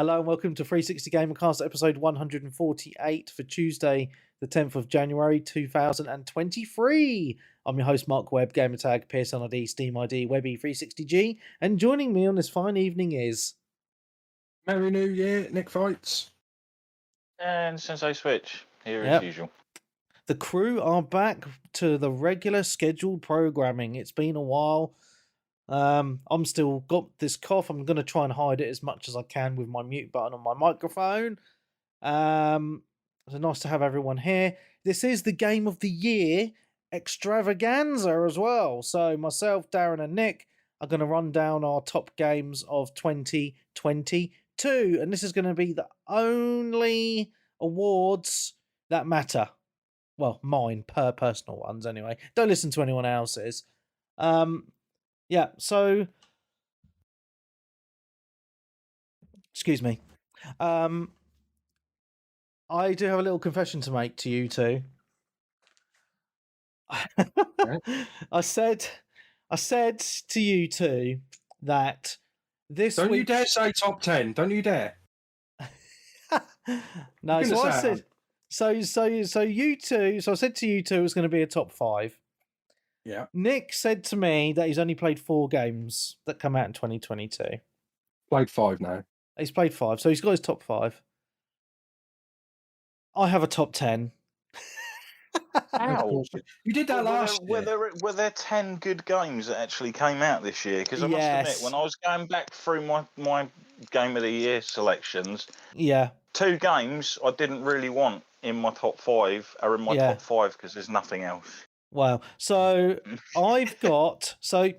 Hello and welcome to 360 Gamercast episode 148 for Tuesday, the 10th of January 2023. I'm your host, Mark Webb, Gamertag, Pearson ID, Steam ID, Webby360G, and joining me on this fine evening is... Merry New Year, Nick Fights. And Sensei Switch, here as usual. The crew are back to the regular scheduled programming. It's been a while. I'm still got this cough. I'm going to try and hide it as much as I can with my mute button on my microphone. It's nice to have everyone here. This is the Game of the Year extravaganza as well. So myself, Darren and Nick are going to run down our top games of 2022. And this is going to be the only awards that matter. Well, mine, per personal ones anyway. Don't listen to anyone else's. Yeah, so... Excuse me. I do have a little confession to make to you two. I said to you two that this Don't week... you dare say top 10. Don't you dare. No, so I said... So you two... So I said to you two it was going to be a top 5. Yeah. Nick said to me that he's only played 4 games that come out in 2022. Played 5 now. He's played 5, so he's got his top 5. I have a top 10. Ow. You did that last year. Were there 10 good games that actually came out this year? Because I must admit, when I was going back through my Game of the Year selections, 2 games I didn't really want in my top 5 are in my top 5 because there's nothing else. Wow. So I've got... So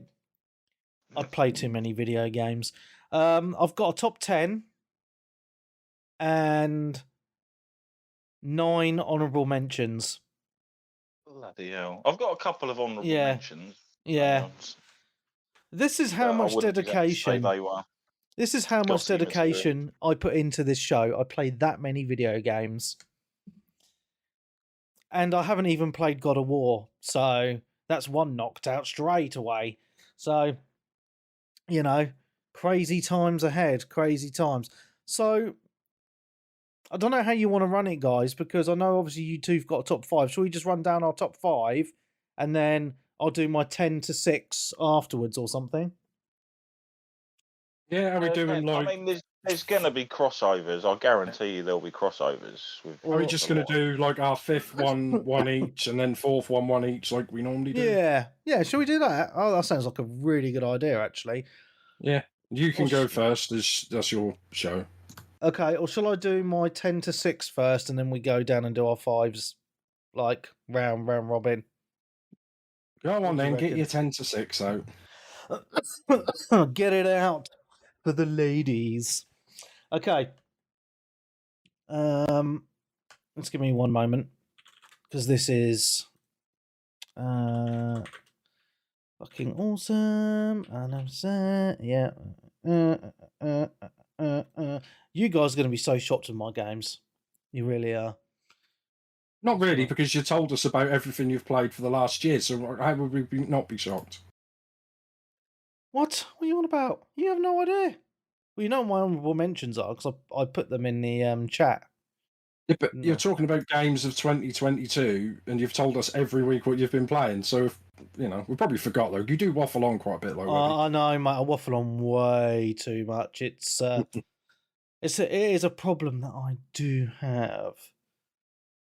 I've played too many video games. I've got a top 10 and 9 honourable mentions. Bloody hell. I've got a couple of honourable mentions. Yeah. This is how much dedication... This is how much dedication I put into this show. I played that many video games. And I haven't even played God of War. So that's one knocked out straight away. So, you know, crazy times ahead. Crazy times. So, I don't know how you want to run it, guys, because I know obviously you two've got a top 5. Shall we just run down our top 5 and then I'll do my 10 to 6 afterwards or something? Yeah, are we doing like... I mean, there's going to be crossovers. I guarantee you there'll be crossovers. Are we just going to do like our 5th one each and then 4th one each like we normally do? Yeah. Yeah, shall we do that? Oh, that sounds like a really good idea, actually. Yeah, you can go first. That's your show. Okay, or shall I do my 10 to 6 first and then we go down and do our 5s, like, round robin? Go on then, get your 10 to 6 out. Get it out for the ladies. Okay. Let's give me one moment, because this is fucking awesome. And I'm set. Yeah. You guys are going to be so shocked with my games. You really are. Not really, because you told us about everything you've played for the last year, so how would we not be shocked? What? What are you on about? You have no idea. Well, you know what my honourable mentions are, because I put them in the chat. Yeah, but you're talking about games of 2022, and you've told us every week what you've been playing, so, you know, we probably forgot, though. You do waffle on quite a bit, though. I know, mate. I waffle on way too much. It is a problem that I do have.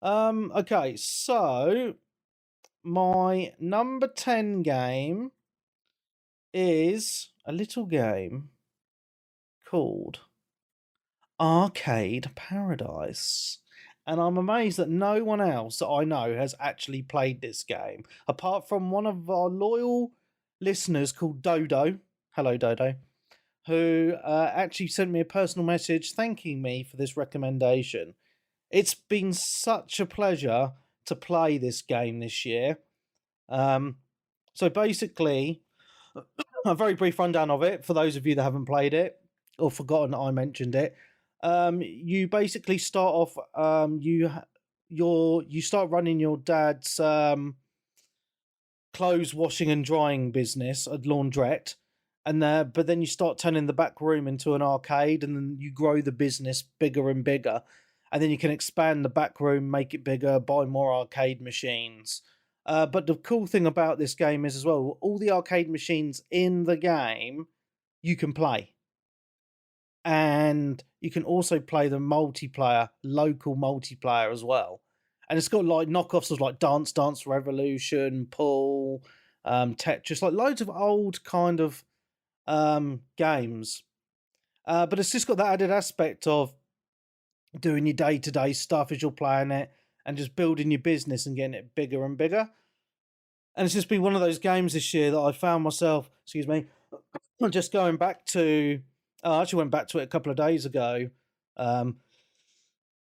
Okay, so my number 10 game is a little game called Arcade Paradise. And I'm amazed that no one else that I know has actually played this game, apart from one of our loyal listeners called Dodo. Hello, Dodo. Who actually sent me a personal message thanking me for this recommendation. It's been such a pleasure to play this game this year. So basically, a very brief rundown of it for those of you that haven't played it or forgotten that I mentioned it. You basically start off. You start running your dad's clothes washing and drying business, a laundrette, but then you start turning the back room into an arcade, and then you grow the business bigger and bigger, and then you can expand the back room, make it bigger, buy more arcade machines. But the cool thing about this game is as well, all the arcade machines in the game you can play. And you can also play the multiplayer, local multiplayer as well. And it's got like knockoffs of like Dance Dance Revolution, Pool, Tetris, like loads of old kind of games. But it's just got that added aspect of doing your day-to-day stuff as you're playing it and just building your business and getting it bigger and bigger. And it's just been one of those games this year that I found myself, just going back to. I actually went back to it a couple of days ago,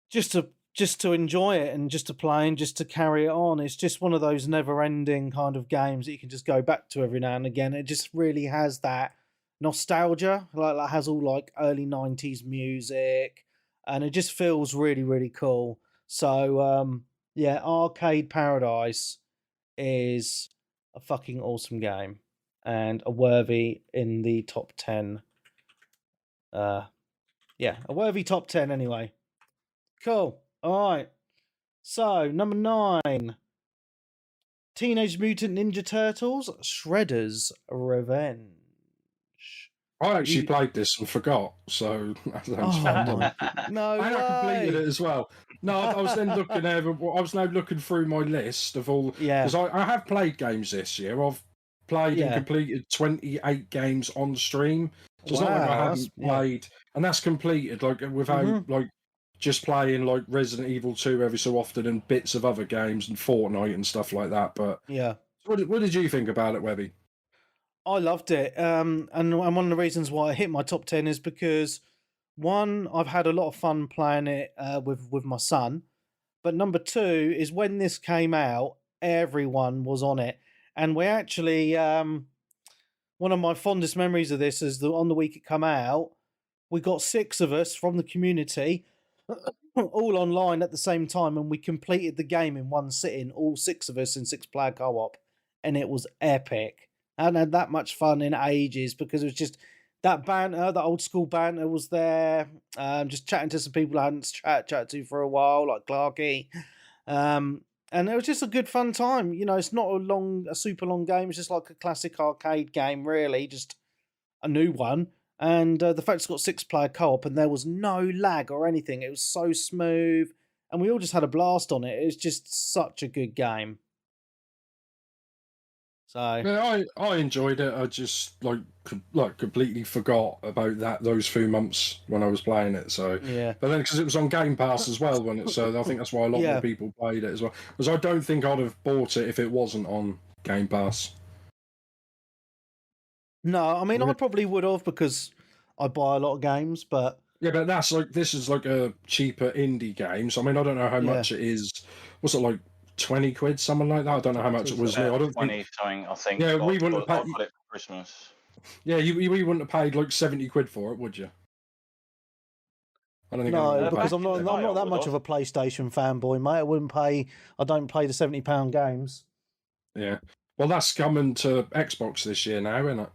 just to enjoy it and just to play and just to carry it on. It's just one of those never-ending kind of games that you can just go back to every now and again. It just really has that nostalgia, like that has all like early 90s music, and it just feels really, really cool. So yeah, Arcade Paradise is a fucking awesome game and a worthy in the top 10. Yeah, a worthy top 10 anyway. Cool. All right. So, number 9. Teenage Mutant Ninja Turtles Shredder's Revenge. I actually played this and forgot, so that sounds fun. No way. I completed it as well. No, I was then looking over. I was now looking through my list of all. Yeah. Because I have played games this year. I've played and completed 28 games on stream. So it's not like I haven't played, and that's completed like without like just playing like Resident Evil 2 every so often and bits of other games and Fortnite and stuff like that. But yeah, what did you think about it, Webby? I loved it, and one of the reasons why I hit my top 10 is because one, I've had a lot of fun playing it with my son, but number 2 is when this came out, everyone was on it, and we actually one of my fondest memories of this is on the week it come out, we got 6 of us from the community all online at the same time, and we completed the game in one sitting, all 6 of us in 6-player co-op, and it was epic. I hadn't had that much fun in ages because it was just that banter, the old school banter was there. Just chatting to some people I hadn't chatted to for a while, like Clarky. And it was just a good fun time. You know, it's not a super long game. It's just like a classic arcade game, really, just a new one. And the fact it's got 6-player co-op and there was no lag or anything. It was so smooth. And we all just had a blast on it. It was just such a good game. So yeah, I enjoyed it. I just like completely forgot about those few months when I was playing it. So yeah, but then because it was on Game Pass as well, when it, so I think that's why a lot more people played it as well. Because I don't think I'd have bought it if it wasn't on Game Pass. No, I mean I probably would have because I buy a lot of games, but yeah, but this is like a cheaper indie game. So I mean I don't know how much it is. What's it like? 20 quid, something like that. I don't know how much it was. I don't 20 something, I think. Yeah, we wouldn't have paid. I got it for Christmas. Yeah, we wouldn't have paid like 70 quid for it, would you? I don't think. No, because I'm not that much of a PlayStation fanboy, mate. I don't play the £70 games. Yeah, well, that's coming to Xbox this year now, isn't it?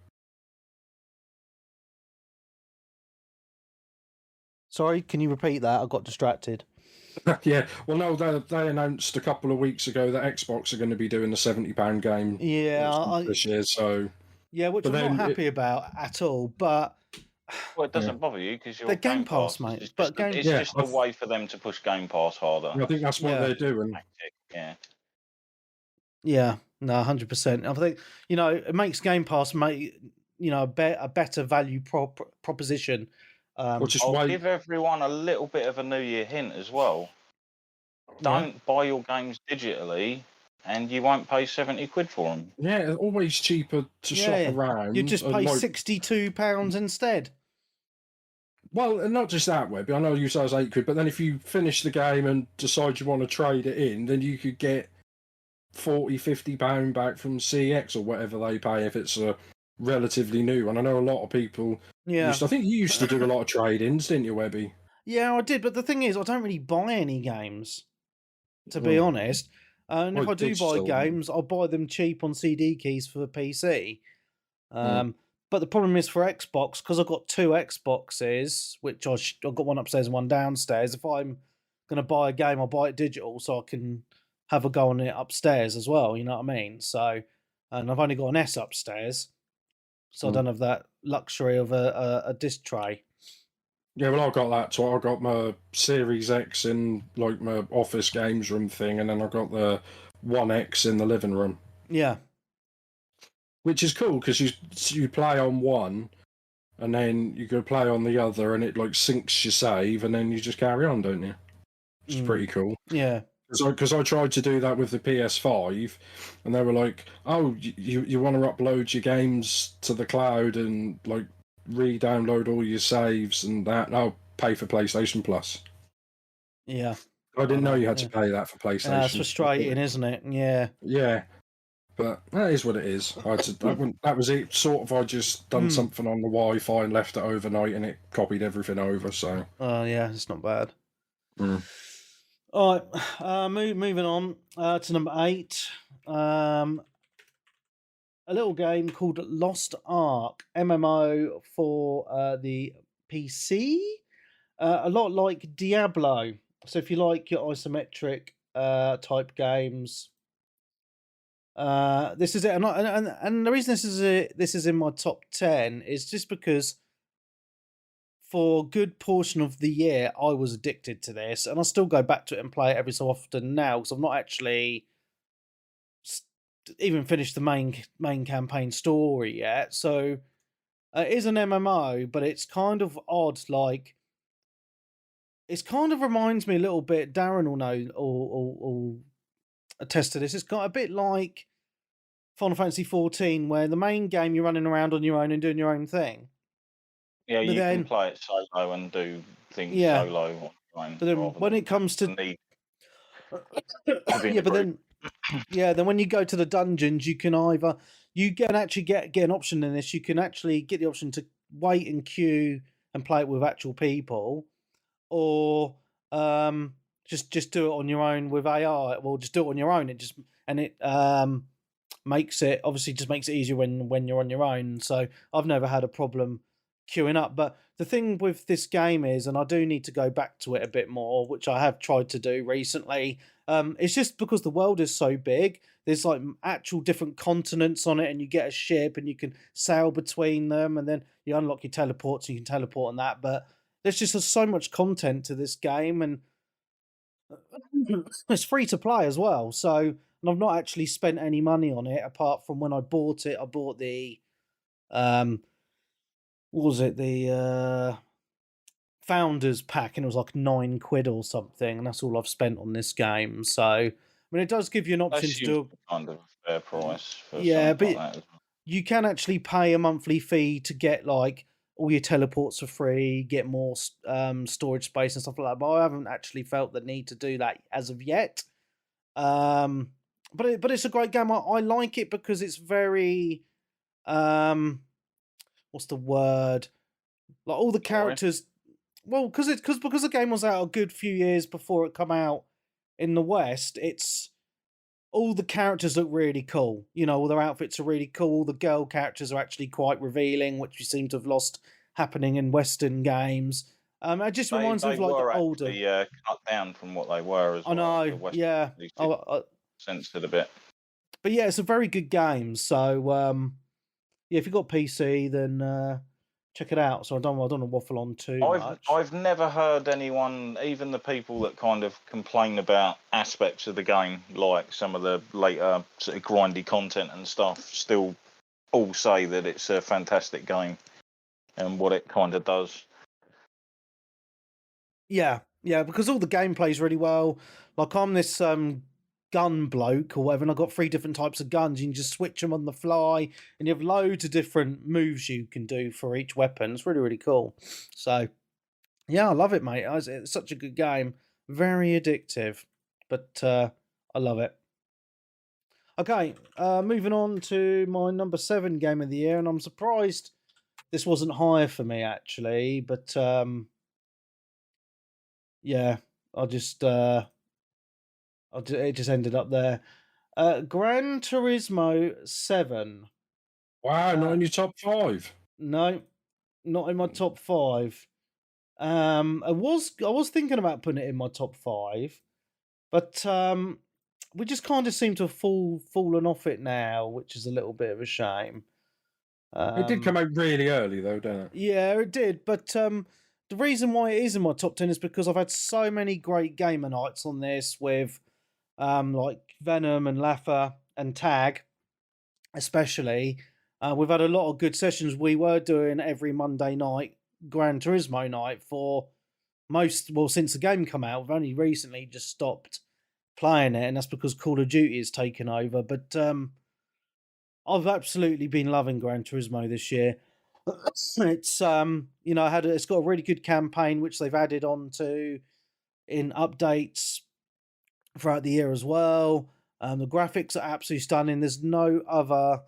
Sorry, can you repeat that? I got distracted. Yeah, well, no, they announced a couple of weeks ago that Xbox are going to be doing the £70 game. Yeah, this year. So yeah, which I'm not happy about at all. But well, it doesn't bother you because you're Game Pass, mate. It's just a way for them to push Game Pass harder. I think that's what they're doing. Yeah. Yeah, no, 100%. I think it makes Game Pass a better value proposition. I'll give everyone a little bit of a New Year hint as well. Don't buy your games digitally, and you won't pay 70 quid for them. Yeah, it's always cheaper to shop around. You just pay £62 instead. Well, not just that way, but I know you say it's 8 quid, but then if you finish the game and decide you want to trade it in, then you could get £40-50 back from CX or whatever they pay if it's a relatively new one. I know a lot of people. I think you used to do a lot of trade-ins, didn't you, Webby? Yeah, I did, but the thing is, I don't really buy any games, to be honest. And if I do buy games, I'll buy them cheap on CD keys for the PC. But the problem is for Xbox, because I've got 2 Xboxes, which I've got one upstairs and one downstairs. If I'm going to buy a game, I'll buy it digital so I can have a go on it upstairs as well. You know what I mean? So, and I've only got an S upstairs, so I don't have that luxury of a disc tray. Yeah, well, I've got that. So I've got my Series X in like my office games room thing, and then I've got the One X in the living room. Yeah. Which is cool because you play on one, and then you go play on the other, and it like syncs your save, and then you just carry on, don't you? Which is pretty cool. Yeah. Because I tried to do that with the PS5, and they were like, "Oh, you want to upload your games to the cloud and like re-download all your saves and that? I'll pay for PlayStation Plus." Yeah. I didn't know you had to pay that for PlayStation. That's frustrating, isn't it? Yeah. Yeah. But that is what it is. That was it. Sort of, I just done something on the Wi-Fi and left it overnight, and it copied everything over. So. Oh yeah, it's not bad. Mm. All right, moving on to number 8. A little game called Lost Ark, MMO for the PC. A lot like Diablo. So if you like your isometric type games. This is it, and the reason this is in my top 10 is just because for a good portion of the year I was addicted to this, and I still go back to it and play it every so often now because I've not actually even finished the main campaign story yet. So it is an MMO, but it's kind of odd. Like it kind of reminds me a little bit. Darren will know or attest to this. It's got a bit like Final Fantasy 14, where the main game you're running around on your own and doing your own thing. Yeah, you can play it solo and do things solo. But then when it comes to then when you go to the dungeons, you can actually get an option in this. You can actually get the option to wait and queue and play it with actual people, or just do it on your own with AI. Well, just do it on your own. It makes it easier when you're on your own. So I've never had a problem queuing up. But the thing with this game is, and I do need to go back to it a bit more, which I have tried to do recently. It's just because the world is so big. There's like actual different continents on it, and you get a ship and you can sail between them, and then you unlock your teleports and you can teleport on that. But there's just so much content to this game, and it's free to play as well. So, and I've not actually spent any money on it apart from when I bought it. I bought the what was it? The Founders Pack, and it was like £9 or something, and that's all I've spent on this game. So, I mean, it does give you an option to do kind of a fair price. For but like that. You can actually pay a monthly fee to get like all your teleports for free, get more storage space and stuff like that. But I haven't actually felt the need to do that as of yet. But it's a great game. I like it because it's very what's the word? Like all the characters. Well, because the game was out a good few years before it come out in the West. It's all the characters look really cool. You know, all their outfits are really cool. All the girl characters are actually quite revealing, which we seem to have lost happening in Western games. It just reminds me of like the older. Cut down from what they were as well. I know, yeah. Censored a bit. But yeah, it's a very good game. So yeah, if you've got PC, then check it out. So I don't want to waffle on too much. I've never heard anyone, even the people that kind of complain about aspects of the game, like some of the later sort of grindy content and stuff, still all say that it's a fantastic game and what it kind of does. Yeah, because all the game plays really well. Like I'm this gun bloke or whatever, and I've got 3 different types of guns. You can just switch them on the fly, and you have loads of different moves you can do for each weapon. It's really, really cool. So, yeah, I love it, mate. It's such a good game. Very addictive, but I love it. Okay, moving on to my number 7 game of the year, and I'm surprised this wasn't higher for me, actually, but yeah, it just ended up there. Gran Turismo 7. Wow, not in your top 5. No, not in my top 5. I was thinking about putting it in my top 5, but we just kind of seem to have fallen off it now, which is a little bit of a shame. It did come out really early, though, didn't it? Yeah, it did. But the reason why it is in my top 10 is because I've had so many great gamer nights on this with like Venom and Laffer and Tag, especially. We've had a lot of good sessions. We were doing every Monday night Gran Turismo night for since the game come out. We've only recently just stopped playing it, and that's because Call of Duty has taken over. But I've absolutely been loving Gran Turismo this year. It's it's got a really good campaign which they've added on to in updates throughout the year as well. The graphics are absolutely stunning. There's no other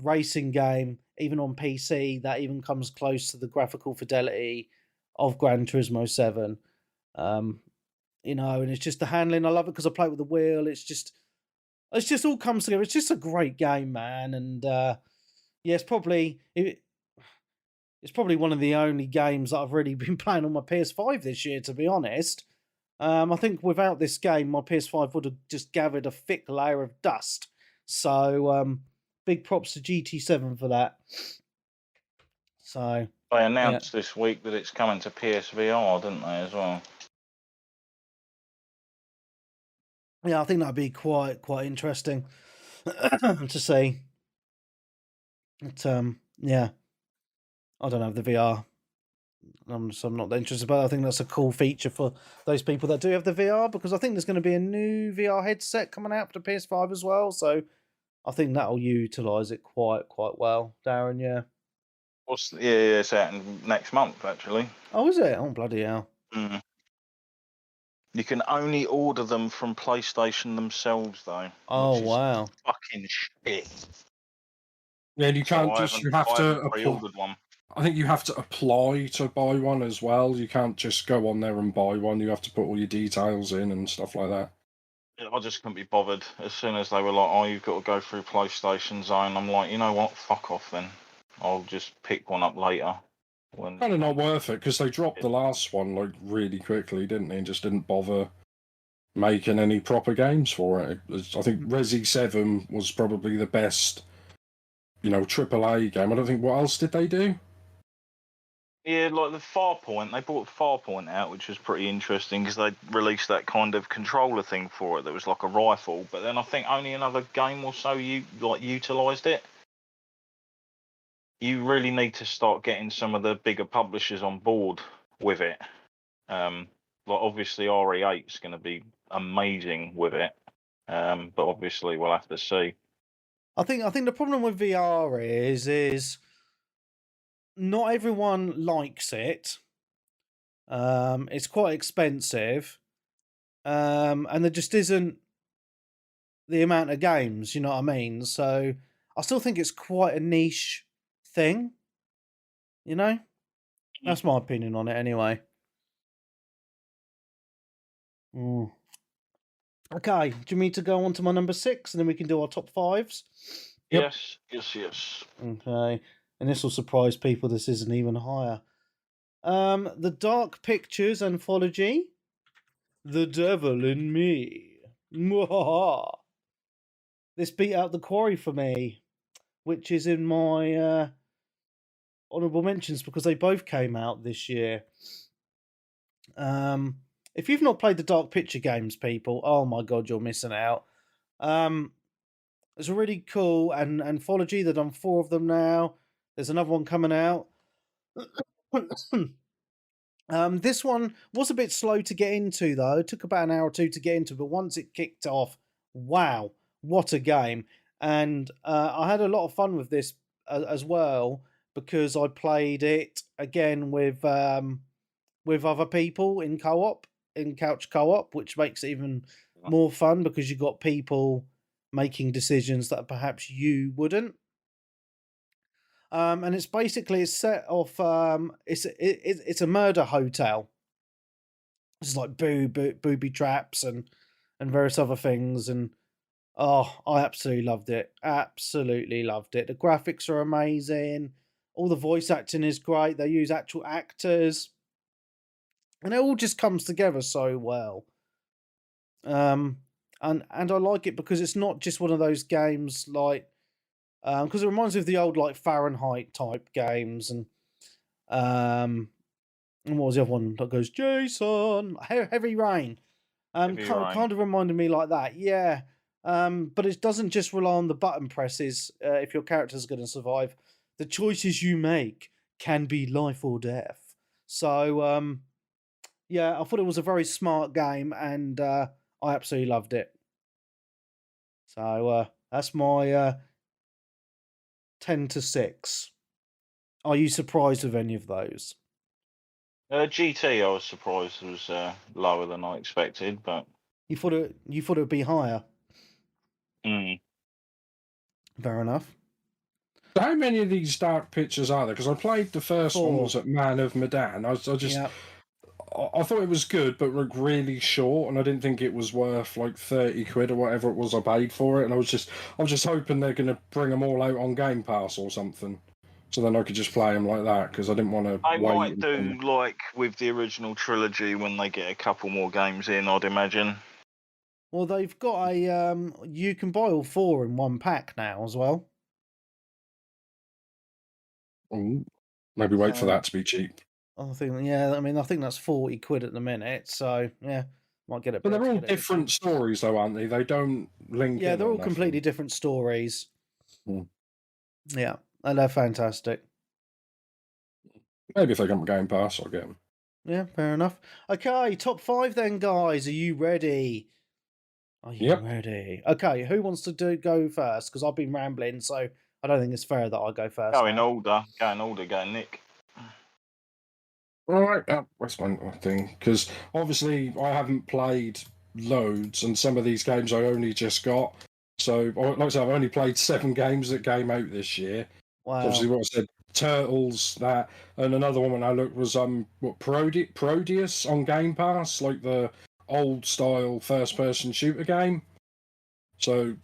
racing game, even on PC, that even comes close to the graphical fidelity of Gran Turismo 7. And it's just the handling. I love it because I play with the wheel. It's just all comes together. It's just a great game, man. And it's probably one of the only games that I've really been playing on my PS5 this year, to be honest. I think without this game, my PS5 would have just gathered a thick layer of dust. So, big props to GT7 for that. So they announced this week that it's coming to PSVR, didn't they, as well? Yeah, I think that'd be quite interesting to see. But yeah, I don't have the VR. So I'm not that interested, but I think that's a cool feature for those people that do have the VR, because I think there's going to be a new VR headset coming out for the PS5 as well. So I think that'll utilise it quite well, Darren. Yeah. It's out next month, actually. Oh, is it? Oh, bloody hell. Mm. You can only order them from PlayStation themselves, though. Oh, wow. Fucking shit. Yeah, and you can't you have to pre-ordered one. I think you have to apply to buy one as well. You can't just go on there and buy one. You have to put all your details in and stuff like that. Yeah, I just couldn't be bothered. As soon as they were like, "Oh, you've got to go through PlayStation Zone," I'm like, you know what? Fuck off then. I'll just pick one up later. Kind of not worth it, because they dropped the last one like really quickly, didn't they? And just didn't bother making any proper games for it. I think Resi 7 was probably the best, AAA game. I don't think, what else did they do? Yeah, like the Farpoint. They brought Farpoint out, which was pretty interesting because they released that kind of controller thing for it that was like a rifle. But then I think only another game or so utilised it. You really need to start getting some of the bigger publishers on board with it. Obviously RE8 is going to be amazing with it, but obviously we'll have to see. I think the problem with VR is not everyone likes it. It's quite expensive, and there just isn't the amount of games. You know what I mean? So I still think it's quite a niche thing. That's my opinion on it, anyway. Okay, do you mean to go on to my number 6 and then we can do our top 5s? Yep. Yes. Okay, and this will surprise people. This isn't even higher. The Dark Pictures anthology, The Devil in Me. This beat out The Quarry for me, which is in my honourable mentions because they both came out this year. If you've not played the Dark Picture games, people, oh my god, you're missing out. It's a really cool anthology. They've done 4 of them now. There's another one coming out. This one was a bit slow to get into, though. It took about an hour or 2 to get into, but once it kicked off, wow, what a game. And I had a lot of fun with this as well, because I played it again with other people in couch co-op, which makes it even more fun because you got people making decisions that perhaps you wouldn't. And it's set off. It's a murder hotel. It's like booby traps and various other things. And I absolutely loved it. Absolutely loved it. The graphics are amazing. All the voice acting is great. They use actual actors, and it all just comes together so well. And I like it because it's not just one of those games like because it reminds me of the old like Fahrenheit type games and what was the other one that goes Jason Heavy Rain. Kind of reminded me like that, yeah. But it doesn't just rely on the button presses if your character's going to survive. The choices you make can be life or death. So, yeah, I thought it was a very smart game, and I absolutely loved it. So that's my 10 to 6. Are you surprised with any of those? GT, I was surprised was lower than I expected, but you thought it would be higher. Fair enough. How many of these dark pictures are there? Because I played the first 4. One was at Man of Medan. I thought it was good, but really short, and I didn't think it was worth like 30 quid or whatever it was I paid for it. And I was just hoping they're going to bring them all out on Game Pass or something, so then I could just play them like that. Because I didn't want to. They might do like with the original trilogy when they get a couple more games in, I'd imagine. Well, they've got a you can buy all 4 in one pack now as well. Maybe wait for that to be cheap. I think that's 40 quid at the minute. So yeah, might get it. But they're all different stories, though, aren't they? They don't link. Yeah, they're all completely different stories. Yeah, and they're fantastic. Maybe if they come to Game Pass, I'll get them. Yeah, fair enough. Okay, top 5 then, guys. Are you ready? Are you ready? Okay, who wants to go first? Because I've been rambling, so I don't think it's fair that I go first. Go in order, go Nick. All right, that's my thing. Because obviously I haven't played loads, and some of these games I only just got. So, like I said, I've only played 7 games that came out this year. Wow. So obviously, what I said, Turtles, that, and another one when I looked was Proteus on Game Pass, like the old style first person shooter game. So,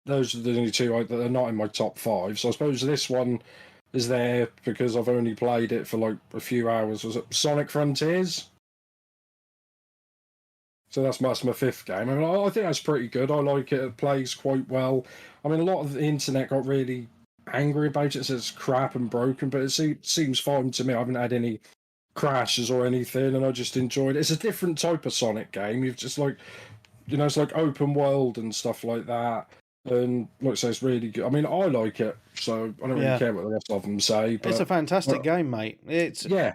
those are the only 2 that are not in my top 5. So I suppose this one is there because I've only played it for like a few hours. Was it Sonic Frontiers? So that's my 5th game. I mean, I think that's pretty good. I like it. It plays quite well. I mean, a lot of the internet got really angry about it. Says it's crap and broken, but it seems fine to me. I haven't had any crashes or anything, and I just enjoyed it. It's a different type of Sonic game. You've just like, it's like open world and stuff like that. And like I say, it's really good. I mean, I like it, so I don't really care what the rest of them say. But it's a fantastic game, mate. It's yeah.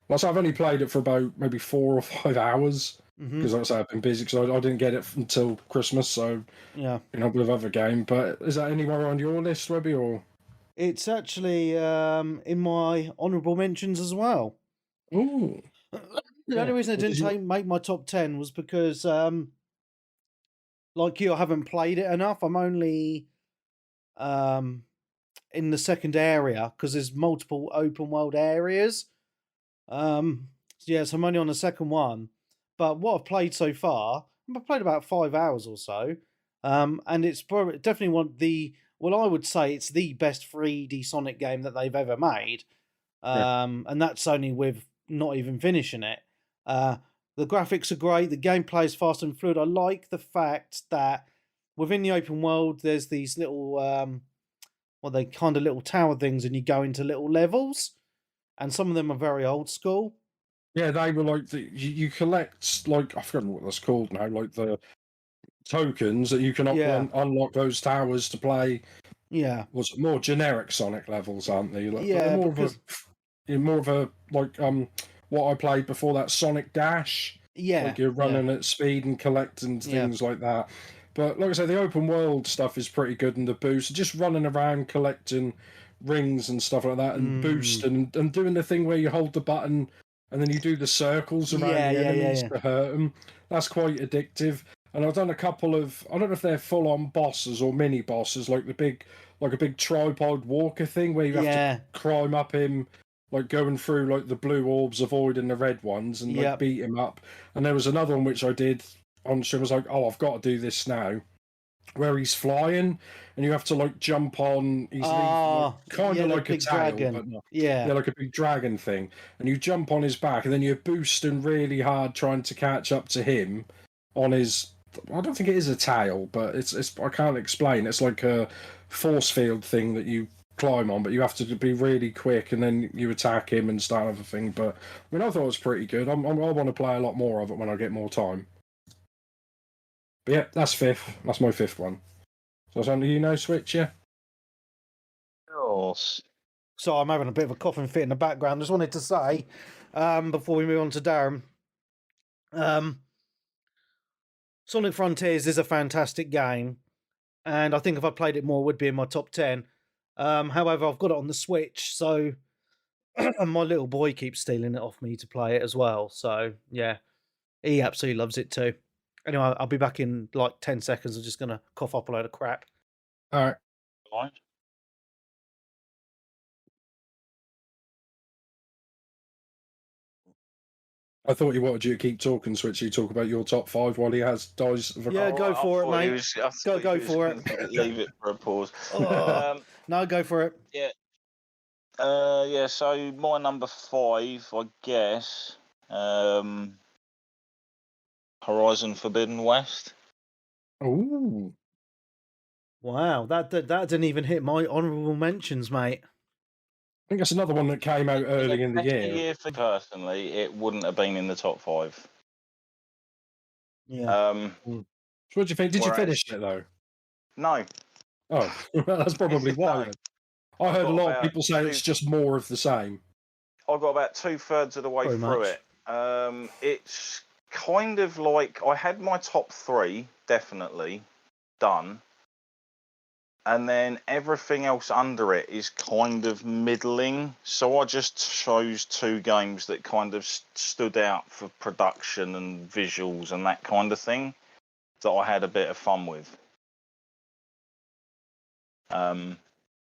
Well, so I've only played it for about maybe 4 or 5 hours because like I say, I've been busy because I didn't get it until Christmas. So with other game. But is that anywhere on your list, Webby, or? It's actually in my honourable mentions as well. Ooh. The only reason I didn't make my top 10 was because, like you, I haven't played it enough. I'm only in the second area because there's multiple open world areas. So I'm only on the second one. But what I've played so far, I've played about 5 hours or so. And it's definitely I would say it's the best 3D Sonic game that they've ever made. And that's only with not even finishing it. The graphics are great. The gameplay is fast and fluid. I like the fact that within the open world, there's these little, they kind of little tower things, and you go into little levels, and some of them are very old school. Yeah, they were like you collect, like, I forgot what that's called now, like the tokens that you can unlock those towers to play. Yeah, was it more generic Sonic levels, aren't they? Like, yeah, more of a like what I played before that, Sonic Dash. Yeah, like you're running at speed and collecting things like that. But like I say, the open world stuff is pretty good, and the boost, just running around collecting rings and stuff like that, and boosting and doing the thing where you hold the button and then you do the circles around the enemies to hurt them. That's quite addictive. And I've done a couple of, I don't know if they're full-on bosses or mini bosses, like a big tripod walker thing where you have to climb up him, like going through like the blue orbs, avoiding the red ones, and like beat him up. And there was another one which I did on stream. I was like, oh, I've got to do this now. where he's flying, and you have to like jump on. He's kind of like a tail, dragon. but not. Yeah, like a big dragon thing, and you jump on his back, and then you're boosting really hard trying to catch up to him on his. I don't think it is a tail, but it's. I can't explain. It's like a force field thing that you climb on, but you have to be really quick, and then you attack him and start another thing. But I mean, I thought it was pretty good. I want to play a lot more of it when I get more time. But yeah, that's fifth. That's my fifth one. So something Switch, yeah? Yes. So I'm having a bit of a coughing fit in the background. Just wanted to say, before we move on to Darren, Sonic Frontiers is a fantastic game, and I think if I played it more, it would be in my top 10. However, I've got it on the Switch, so my little boy keeps stealing it off me to play it as well. So yeah, he absolutely loves it too. Anyway, I'll be back in like 10 seconds. I'm just going to cough up a load of crap. All right. Fine. I thought he wanted you to keep talking, Switch. You talk about your top 5 while he has dies. Go for it, mate. Go for it. Leave it for a pause. No, go for it. Yeah. Yeah. So my number 5, I guess, Horizon Forbidden West. Ooh. Wow, that didn't even hit my honourable mentions, mate. I think that's another one that came out early in the year. For personally, it wouldn't have been in the top 5. Yeah. So what do you think? Did you finish it though? No. Oh, that's probably why. I heard a lot of people say it's just more of the same. I got about 2/3 of the way through it. It's kind of like I had my top 3 definitely done, and then everything else under it is kind of middling. So I just chose 2 games that kind of stood out for production and visuals and that kind of thing that I had a bit of fun with.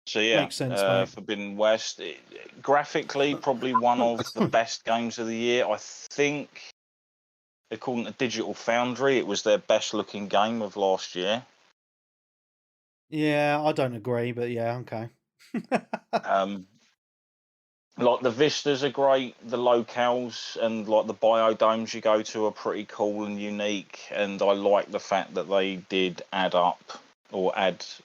So yeah, makes sense, Forbidden West, graphically probably one of the best games of the year. I think, according to Digital Foundry, it was their best looking game of last year. Yeah, I don't agree, but yeah, okay. Like the vistas are great, the locales and like the biodomes you go to are pretty cool and unique, and I like the fact that they did add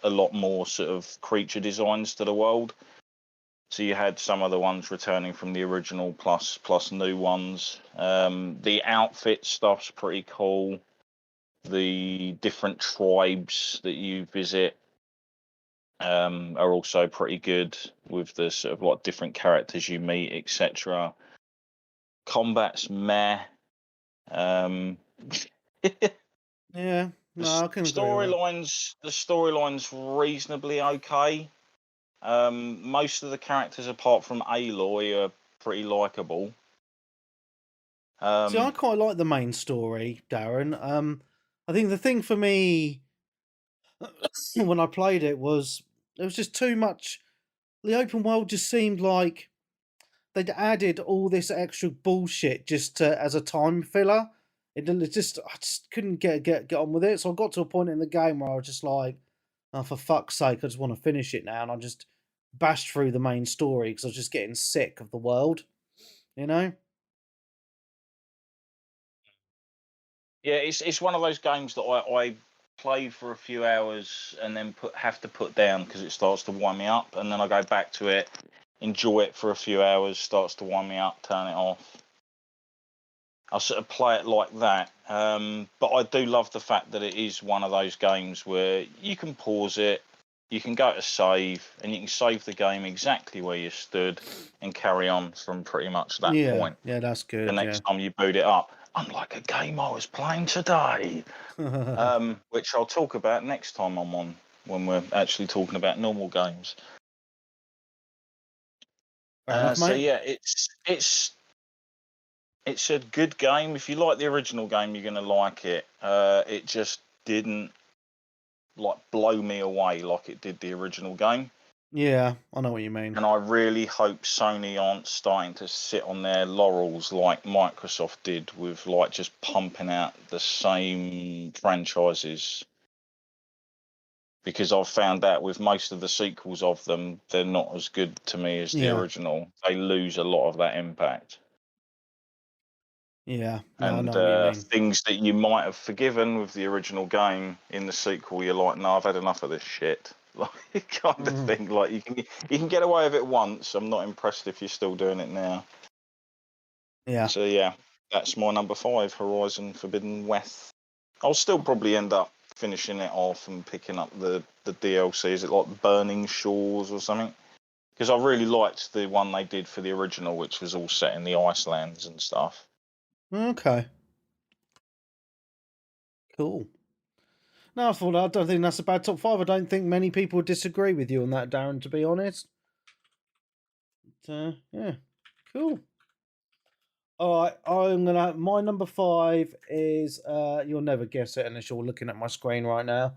a lot more sort of creature designs to the world. So you had some of the ones returning from the original plus new ones. The outfit stuff's pretty cool. The different tribes that you visit are also pretty good with the sort of like different characters you meet, etc. Combat's meh. Yeah, no, I can agree with that. The storyline's reasonably okay. Most of the characters apart from Aloy are pretty likable. See, I quite like the main story, Darren. I think the thing for me when I played it was there was just too much. The open world just seemed like they'd added all this extra bullshit just as a time filler. I just couldn't get on with it. So I got to a point in the game where I was just like, oh, for fuck's sake, I just want to finish it now. And I just bashed through the main story because I was just getting sick of the world, you know? Yeah, it's one of those games that I play for a few hours and then have to put down because it starts to wind me up, and then I go back to it, enjoy it for a few hours, starts to wind me up, turn it off. I sort of play it like that, but I do love the fact that it is one of those games where you can pause it, you can go to save, and you can save the game exactly where you stood and carry on from pretty much that point. Yeah, that's good. The next time you boot it up, unlike a game I was playing today, which I'll talk about next time I'm on, when we're actually talking about normal games. So yeah, it's a good game. If you like the original game, you're going to like it. It just didn't like blow me away like it did the original game. Yeah, I know what you mean. And I really hope Sony aren't starting to sit on their laurels like Microsoft did with like just pumping out the same franchises because I've found out with most of the sequels of them, they're not as good to me as the original. They lose a lot of that impact. Yeah, no, and I know what you mean. Things that you might have forgiven with the original game in the sequel, you're like, no, I've had enough of this shit, like kind of thing. Like you can get away with it once. I'm not impressed if you're still doing it now. Yeah. So yeah, that's my number 5, Horizon Forbidden West. I'll still probably end up finishing it off and picking up the DLC. Is it like Burning Shores or something? Because I really liked the one they did for the original, which was all set in the Icelands and stuff. Okay. Cool. No, I don't think that's a bad top 5. I don't think many people disagree with you on that, Darren, to be honest. But, yeah, cool. All right, my number 5 is, you'll never guess it unless you're looking at my screen right now.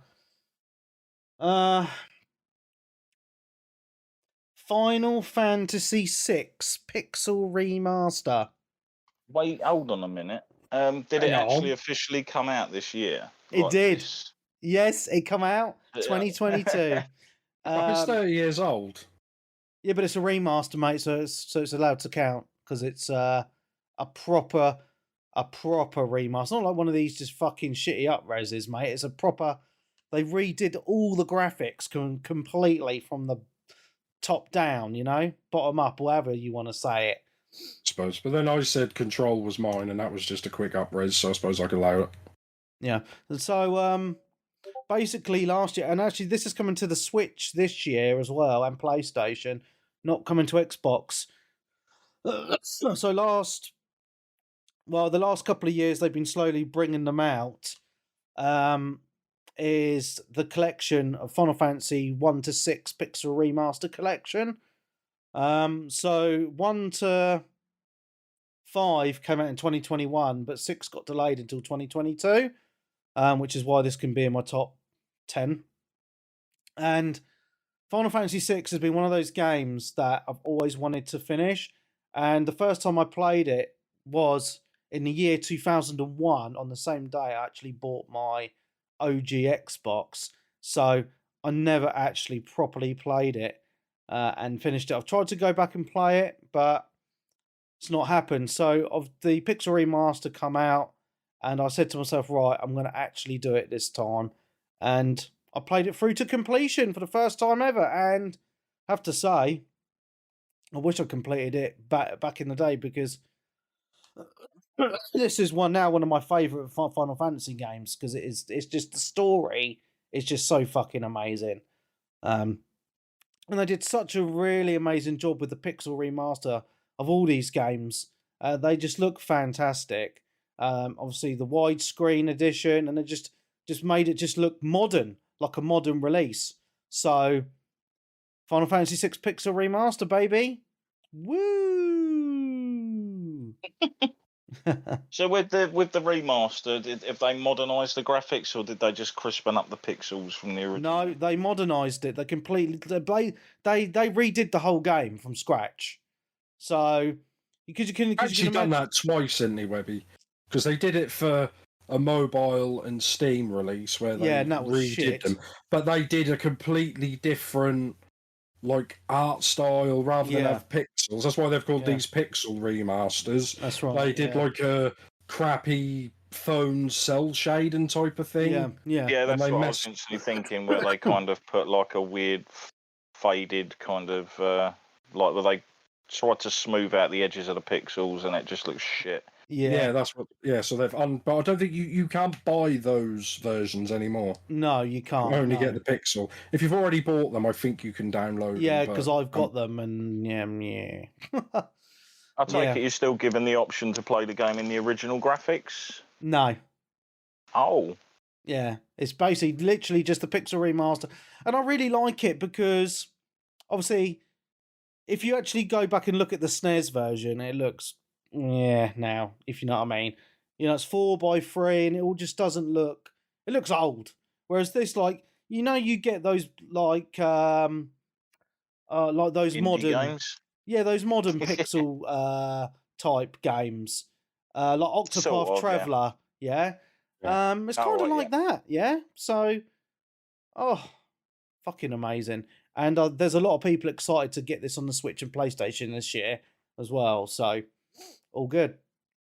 Final Fantasy VI Pixel Remaster. Wait, hold on a minute. Did it actually officially come out this year? It did. Yes, it come out 2022. It's 30 years old. Yeah, but it's a remaster, mate, so it's allowed to count because it's a proper remaster. Not like one of these just fucking shitty up-reses, mate. It's a proper. They redid all the graphics completely from the top down, bottom up, however you want to say it. I suppose, but then I said Control was mine, and that was just a quick up-res, so I suppose I can allow it. Yeah. So basically last year, and actually this is coming to the Switch this year as well, and PlayStation, not coming to Xbox. So the last couple of years they've been slowly bringing them out. Is the collection of Final Fantasy 1 to 6 Pixel Remaster collection. So 1 to 5 came out in 2021, but 6 got delayed until 2022, which is why this can be in my top 10. And Final Fantasy VI has been one of those games that I've always wanted to finish. And the first time I played it was in the year 2001. On the same day, I actually bought my OG Xbox. So I never actually properly played it and finished it. I've tried to go back and play it, but it's not happened. So of the Pixel Remaster come out, and I said to myself, right, I'm going to actually do it this time. And I played it through to completion for the first time ever, and I have to say, I wish I completed it back in the day, because this is one of my favourite Final Fantasy games, because it's just the story is just so fucking amazing. And they did such a really amazing job with the Pixel Remaster of all these games. They just look fantastic. Obviously the widescreen edition, and it just made it just look modern, like a modern release. So Final Fantasy VI Pixel Remaster, baby. Woo! So with the remaster, have they modernised the graphics, or did they just crispen up the pixels from the original? No, they modernised it. They completely they redid the whole game from scratch. So because you can actually done that twice, didn't they, Webby? Because they did it for a mobile and Steam release where they redid them, but they did a completely different art style rather than have pixels. That's why they've called these pixel remasters. That's right. They did like a crappy phone cell shading type of thing. Yeah. That's what I was instantly thinking, where they kind of put like a weird faded kind of like where they tried to smooth out the edges of the pixels, and it just looks shit. Yeah, that's what. Yeah, so they've. But I don't think you can't buy those versions anymore. No, you can't. You only get the pixel. If you've already bought them, I think you can download them. Yeah, because I've got them, and yeah. I take it you're still given the option to play the game in the original graphics? No. Oh. Yeah, it's basically literally just the Pixel Remaster, and I really like it because obviously, if you actually go back and look at the SNES version, it looks now, if you know what I mean. It's 4x3 and it all just doesn't look. It looks old. Whereas this, you get those those indie modern games. Yeah, those modern pixel type games, like Octopath Traveler. Yeah. It's kind of like that. Yeah. So, Fucking amazing. And there's a lot of people excited to get this on the Switch and PlayStation this year as well. So, all good.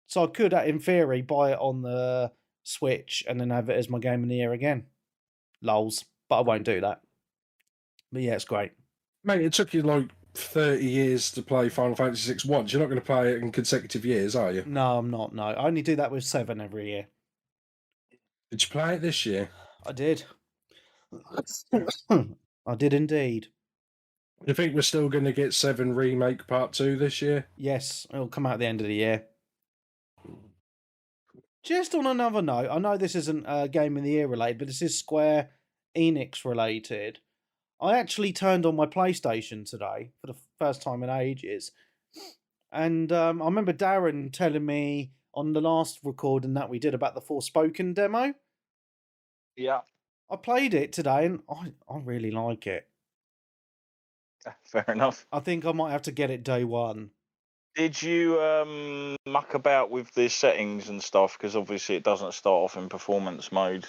So I could, in theory, buy it on the Switch and then have it as my game of the year again. Lols. But I won't do that. But yeah, it's great. Mate, it took you like 30 years to play Final Fantasy VI once. You're not going to play it in consecutive years, are you? No, I'm not. No, I only do that with 7 every year. Did you play it this year? I did. I did indeed. Do you think we're still going to get 7 Remake Part 2 this year? Yes, it'll come out at the end of the year. Just on another note, I know this isn't Game of the Year related, but this is Square Enix related. I actually turned on my PlayStation today for the first time in ages. And I remember Darren telling me on the last recording that we did about the Forspoken demo. Yeah. I played it today and I really like it. Fair enough. I think I might have to get it day one. Did you muck about with the settings and stuff? Because obviously it doesn't start off in performance mode.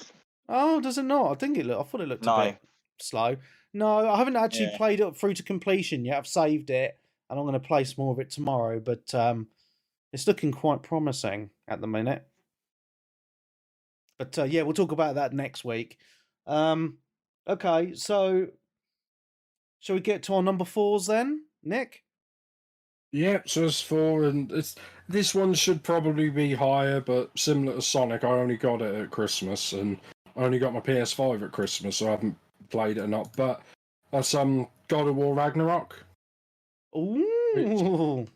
Oh, does it not? I thought it looked a bit slow. No, I haven't actually played it through to completion yet. I've saved it and I'm going to play some more of it tomorrow. But it's looking quite promising at the minute. But yeah, we'll talk about that next week. Okay, so shall we get to our number 4s then, Nick? Yeah, so it's 4, and this one should probably be higher, but similar to Sonic, I only got it at Christmas, and I only got my PS5 at Christmas, so I haven't played it or not. But that's God of War Ragnarok. Ooh.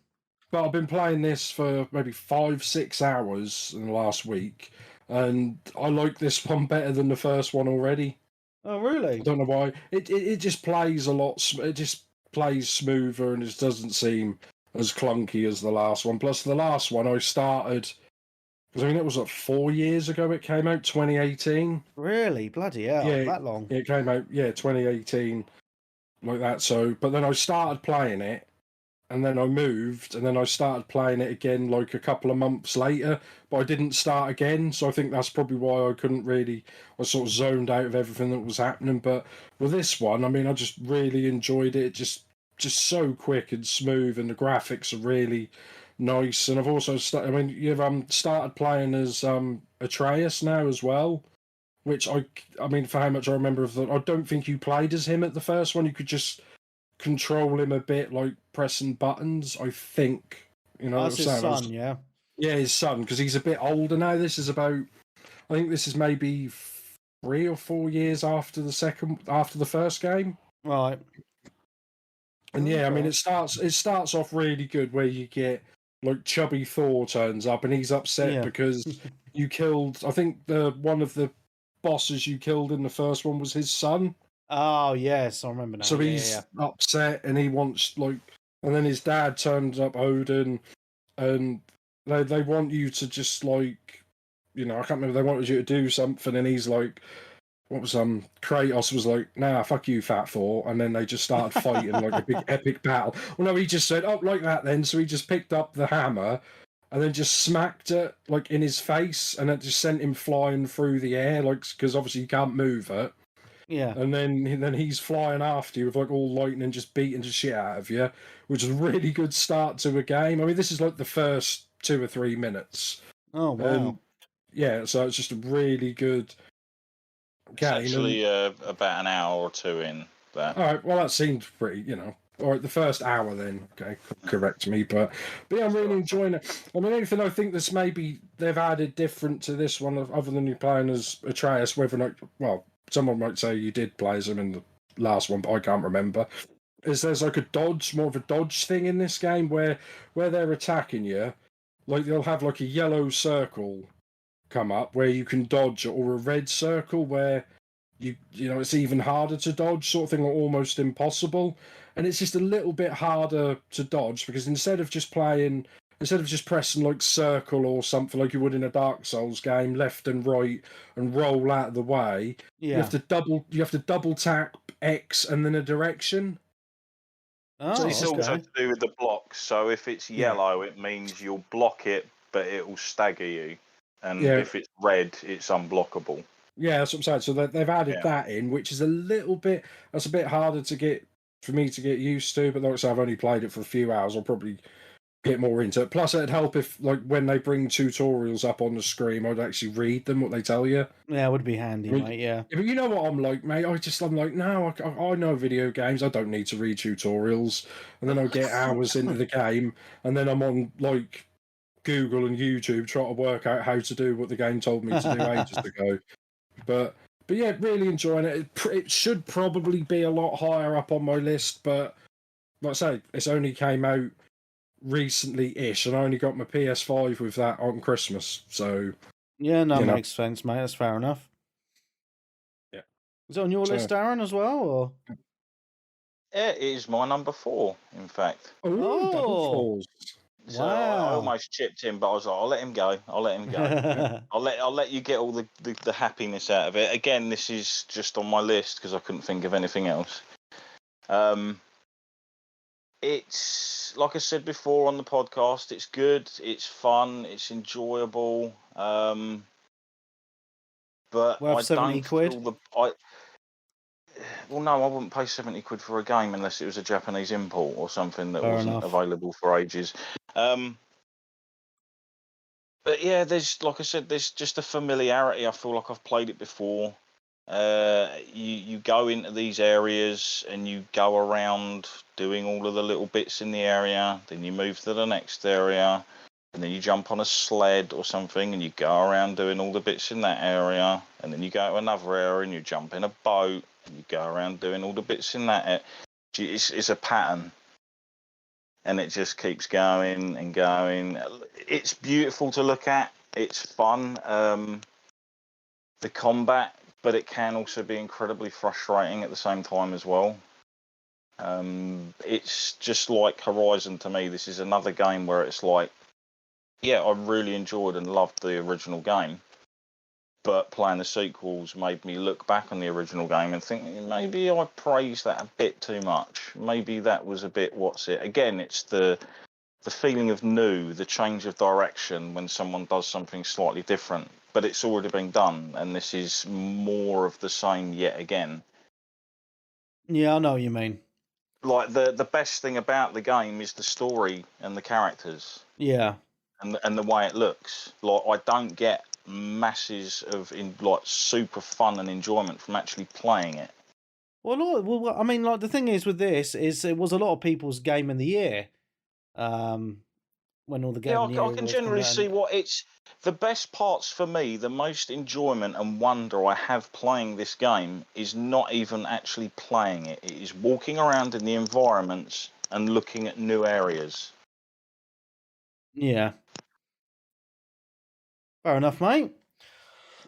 But I've been playing this for maybe 5-6 hours in the last week, and I like this one better than the first one already. Oh, really? I don't know why. It just plays a lot. It just plays smoother, and it doesn't seem as clunky as the last one. Plus, the last one I started, because I mean it was like 4 years ago. It came out 2018. Really, bloody hell, yeah, that long? It came out 2018, like that. So, but then I started playing it, and then I moved, and then I started playing it again like a couple of months later. But I didn't start again, so I think that's probably why I couldn't really. I sort of zoned out of everything that was happening. But with this one, I mean, I just really enjoyed it. Just so quick and smooth, and the graphics are really nice. And I've also you've started playing as Atreus now as well, which I mean, for how much I remember of I don't think you played as him at the first one. You could just control him a bit, like pressing buttons. I think That's his son, yeah. Yeah, his son, because he's a bit older now. This is I think this is maybe 3 or 4 years after the first game. Right. And yeah, I mean, it starts off really good, where you get like chubby Thor turns up, and he's upset because you killed. I think one of the bosses you killed in the first one was his son. Oh yes, I remember now. So he's upset, and he wants and then his dad turns up, Odin, and they want you to just I can't remember. They wanted you to do something, and he's like. What was Kratos was like, nah, fuck you, fat Thor, and then they just started fighting like a big epic battle. Well, no, he just said, oh, like that then. So he just picked up the hammer and then just smacked it like in his face, and it just sent him flying through the air, like because obviously you can't move it. Yeah. And then he's flying after you with like all lightning, just beating the shit out of you, which is a really good start to a game. I mean, this is like the first 2 or 3 minutes. Oh wow. Yeah, so it's just a really good. It's actually about an hour or 2 in that. All right, well, that seemed pretty, All right, the first hour then. Okay, correct me, but yeah, I'm really enjoying it. I mean, anything I think that's maybe they've added different to this one, other than you playing as Atreus, whether or not, well, someone might say you did play as him in the last one, but I can't remember. There's like more of a dodge thing in this game where they're attacking you, like they'll have like a yellow circle come up where you can dodge, or a red circle where it's even harder to dodge, sort of thing, or almost impossible. And it's just a little bit harder to dodge because instead of just pressing like circle or something like you would in a Dark Souls game, left and right and roll out of the way, you have to double tap X and then a direction. Oh, so it's also to do with the blocks. So if it's yellow, it means you'll block it, but it will stagger you. And if it's red, it's unblockable. Yeah, that's what I'm saying. So they've added that in, which is a bit harder for me to get used to. But like I say, I've only played it for a few hours. I'll probably get more into it. Plus, it'd help if, like, when they bring tutorials up on the screen, I'd actually read them, what they tell you. Yeah, it would be handy, mate. Yeah. But you know what I'm like, mate? I'm like, no, I know video games. I don't need to read tutorials. And then I'll get hours into the game, and then I'm on, like, Google and YouTube trying to work out how to do what the game told me to do ages ago. But yeah, really enjoying it. It should probably be a lot higher up on my list, but like I say, it's only came out recently-ish, and I only got my PS5 with that on Christmas. So yeah, no, makes sense, mate. That's fair enough. Yeah. Is it on your list, Aaron, as well? Or? It is my number 4, in fact. Oh, double fours. So I almost chipped in, but I was like, I'll let him go. I'll let you get all the happiness out of it. Again, this is just on my list because I couldn't think of anything else. It's, like I said before on the podcast, it's good, it's fun, it's enjoyable. But worth I 70 don't quid? feel well, no, I wouldn't pay 70 quid for a game unless it was a Japanese import or something that wasn't available for ages. But yeah, like I said, there's just a familiarity. I feel like I've played it before. You go into these areas and you go around doing all of the little bits in the area. Then you move to the next area, and then you jump on a sled or something and you go around doing all the bits in that area. And then you go to another area and you jump in a boat and you go around doing all the bits in that area. It's a pattern. And it just keeps going and going. It's beautiful to look at. It's fun. The combat, but it can also be incredibly frustrating at the same time as well. It's just like Horizon to me. This is another game where it's like, yeah, I really enjoyed and loved the original game, but playing the sequels made me look back on the original game and think maybe I praised that a bit too much. Maybe that was a bit again, it's the feeling of new, the change of direction when someone does something slightly different, but it's already been done, and this is more of the same yet again. Yeah, I know what you mean. Like, the best thing about the game is the story and the characters. Yeah. And the way it looks. Like, I don't get masses of super fun and enjoyment from actually playing it. Well, I mean, like, the thing is with this is it was a lot of people's game of the year. When all the game of the year I can generally see what it's the best parts for me. The most enjoyment and wonder I have playing this game is not even actually playing it. It is walking around in the environments and looking at new areas. Yeah. Fair enough, mate.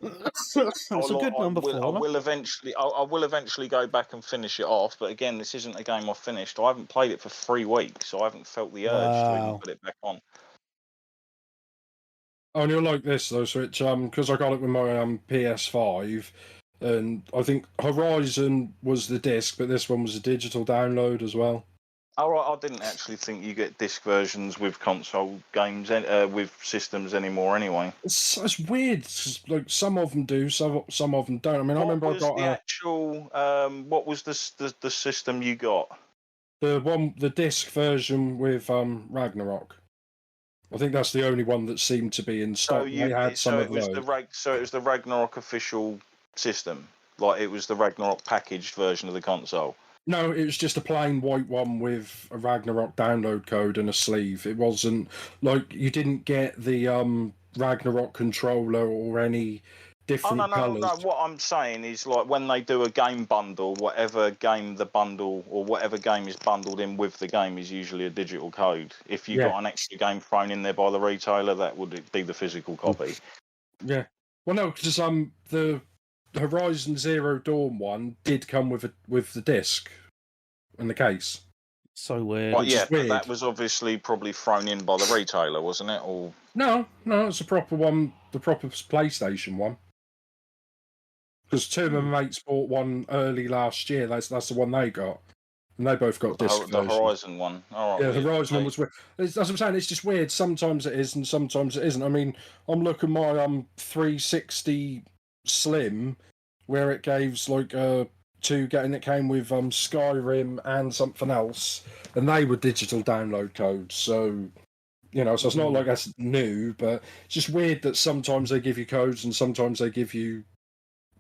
It's a good number 4. I will eventually go back and finish it off. But again, this isn't a game I've finished. I haven't played it for 3 weeks, so I haven't felt the urge to even put it back on. Oh, and you'll like this though, Switch, because I got it with my PS5, and I think Horizon was the disc, but this one was a digital download as well. Oh, right, I didn't actually think you get disc versions with console games, with systems anymore. Anyway, it's weird. Like, some of them do, some of them don't. I mean, I remember I got what was the system you got? The disc version with Ragnarok. I think that's the only one that seemed to be in stock. They had some of those. So it was the Ragnarok official system, like it was the Ragnarok packaged version of the console. No, it was just a plain white one with a Ragnarok download code and a sleeve. It wasn't like you didn't get the Ragnarok controller or any different colours. No. What I'm saying is, like, when they do a game bundle, whatever game the bundle or whatever game is bundled in with the game is usually a digital code. If you got an extra game thrown in there by the retailer, that would be the physical copy. Yeah. Well, no, because the Horizon Zero Dawn one did come with the disc and the case. So weird. Well, yeah, but that was obviously probably thrown in by the retailer, wasn't it? Or no, it's a proper one, the proper PlayStation one. Because two of my mates bought one early last year. That's the one they got, and they both got disc the Horizon one. All right, yeah, the Horizon one was weird. That's what I'm saying. It's just weird. Sometimes it is, and sometimes it isn't. I mean, I'm looking my 360 Slim, where it gave like it came with Skyrim and something else, and they were digital download codes. So so it's not like that's new, but it's just weird that sometimes they give you codes and sometimes they give you,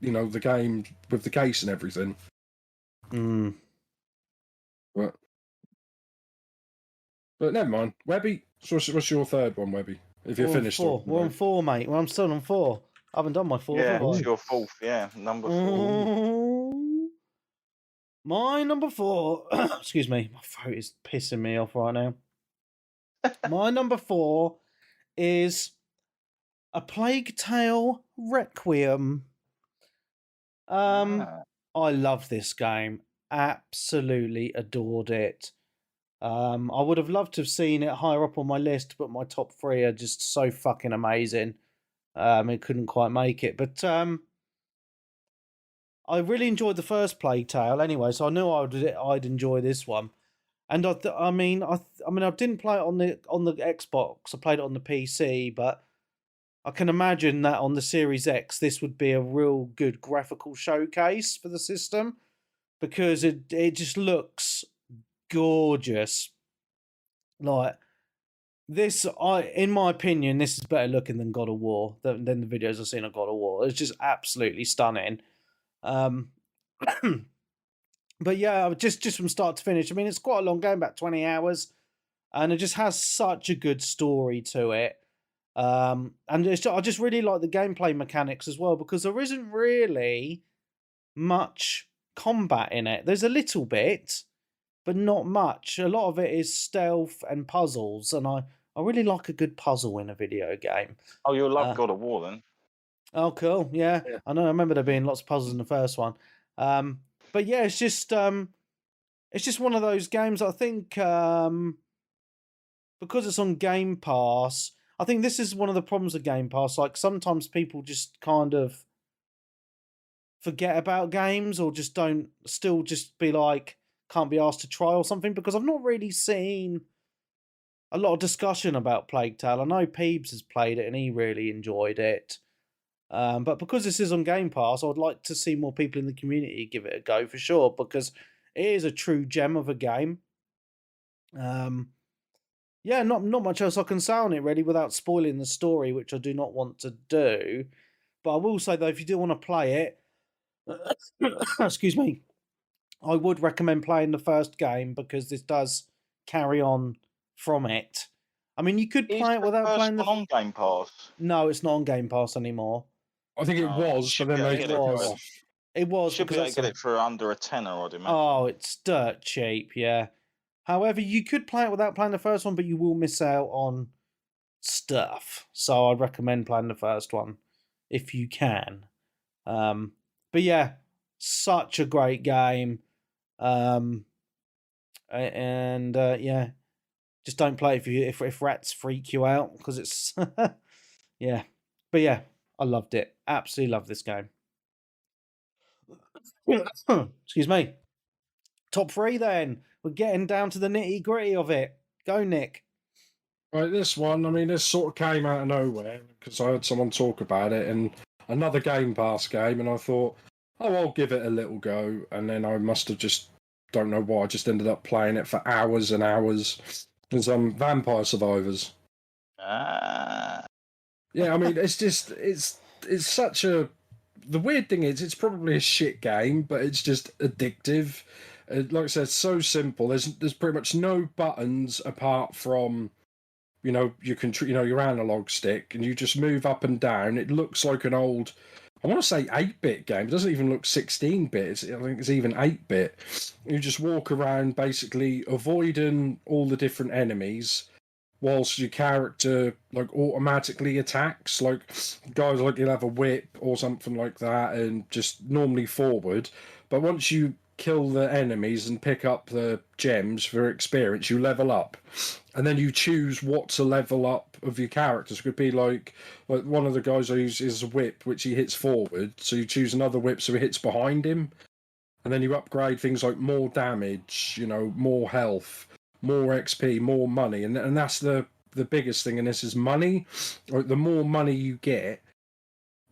the game with the case and everything. But never mind. Webby, so what's your third one, Webby? If you're finished. We're on 4, mate. Well, I'm still on 4. I haven't done my 4th, yeah, have I? it's your 4th, yeah. Number 4. My number 4... Excuse me. My throat is pissing me off right now. My number 4 is A Plague Tale Requiem. I love this game. Absolutely adored it. I would have loved to have seen it higher up on my list, but my top 3 are just so fucking amazing. It couldn't quite make it, but I really enjoyed the first Plague Tale anyway, so I knew I'd enjoy this one. And I didn't play it on the Xbox. I played it on the PC, but I can imagine that on the Series X, this would be a real good graphical showcase for the system, because it just looks gorgeous. Like this, in my opinion, this is better looking than God of War, than the videos I've seen of God of War. It's just absolutely stunning. But yeah, just from start to finish. I mean, it's quite a long game, about 20 hours, and it just has such a good story to it. And I just really like the gameplay mechanics as well, because there isn't really much combat in it. There's a little bit, but not much. A lot of it is stealth and puzzles, and I really like a good puzzle in a video game. Oh, you'll love God of War then. Oh, cool. Yeah. I know. I remember there being lots of puzzles in the first one. But yeah, it's just one of those games. I think because it's on Game Pass, I think this is one of the problems of Game Pass. Like sometimes people just kind of forget about games, or just just be like, can't be asked to try or something, because I've not really seen a lot of discussion about Plague Tale. I know Peebs has played it and he really enjoyed it. But because this is on Game Pass, I'd like to see more people in the community give it a go for sure, because it is a true gem of a game. Yeah, not much else I can say on it really without spoiling the story, which I do not want to do. But I will say though, if you do want to play it, excuse me, I would recommend playing the first game, because this does carry on from it. I mean, you could play it without playing the on Game Pass. No, it's not on Game Pass anymore. I think it was, but then they took it off. It was. Should be able to get it for under a tenner, I'd imagine. Oh, it's dirt cheap, yeah. However, you could play it without playing the first one, but you will miss out on stuff. So I'd recommend playing the first one if you can. But yeah, such a great game. Yeah, just don't play it if rats freak you out, because it's yeah. But yeah, I loved it. Absolutely loved this game. Excuse me. Top 3 then. We're getting down to the nitty gritty of it. Go, Nick. Right, this one, I mean, this sort of came out of nowhere because I heard someone talk about it, and another Game Pass game, and I thought, oh, I'll give it a little go. And then I must have just, don't know why, I just ended up playing it for hours and hours. It's Vampire Survivors. Yeah, I mean, it's just, it's such a, the weird thing is, it's probably a shit game, but it's just addictive. Like I said, it's so simple. There's pretty much no buttons apart from, your analog stick, and you just move up and down. It looks like an old, I want to say 8-bit game. It doesn't even look 16-bit. I think it's even 8-bit. You just walk around basically avoiding all the different enemies, whilst your character automatically attacks. Like guys, you'll have a whip or something like that, and just normally forward. But once you kill the enemies and pick up the gems for experience, you level up, and then you choose what to level up of your characters. It could be like one of the guys I use is a whip, which he hits forward, so you choose another whip so he hits behind him, and then you upgrade things like more damage, more health, more XP, more money, and that's the biggest thing in this is money. Like, the more money you get,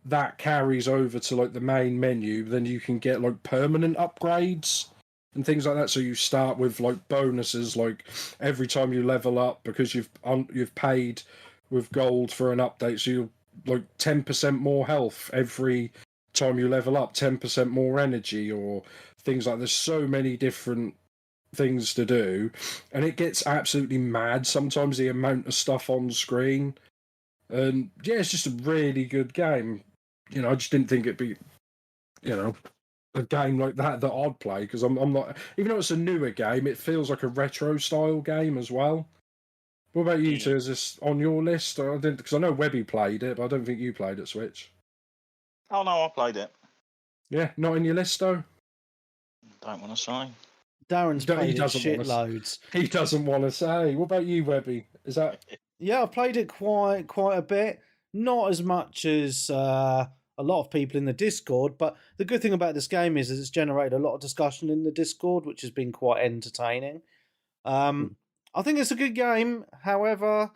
that carries over to like the main menu, then you can get like permanent upgrades and things like that. So you start with like bonuses, like every time you level up because you've paid with gold for an update, so you like 10% more health every time you level up, 10% more energy, or things like. There's so many different things to do, and it gets absolutely mad sometimes the amount of stuff on screen. And yeah, it's just a really good game. I just didn't think it'd be, a game like that I'd play, because I'm not, even though it's a newer game, it feels like a retro style game as well. What about you two? Is this on your list? I didn't, because I know Webby played it, but I don't think you played it, Switch. Oh no, I played it. Yeah, not in your list though. Don't want to say. Darren's played it shitloads. He doesn't want to say. What about you, Webby? Is that? Yeah, I've played it quite a bit. Not as much as a lot of people in the Discord, but the good thing about this game is it's generated a lot of discussion in the Discord, which has been quite entertaining. I think it's a good game. However,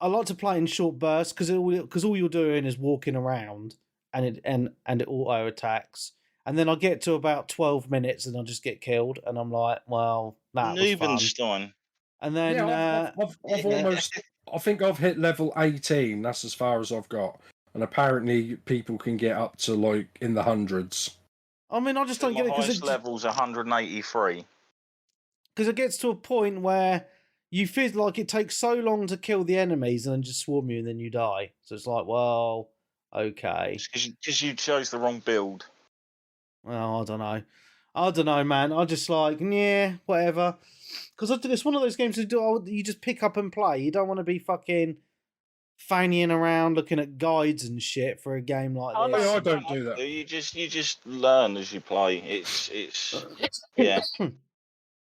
I like to play in short bursts because all you're doing is walking around and it auto attacks. And then I get to about 12 minutes and I just get killed, and I'm like, well, that was fun. And then I've almost, I think I've hit level 18. That's as far as I've got, and apparently people can get up to like in the hundreds. I mean, I just don't get it because the level's 183. Because it gets to a point where you feel like it takes so long to kill the enemies and then just swarm you and then you die. So it's like, well, okay. Because you chose the wrong build. Well, I don't know, man. I just like, yeah, whatever. Because it's one of those games you just pick up and play. You don't want to be fucking fannying around looking at guides and shit for a game like this. No, I don't do that. You just learn as you play. It's yeah.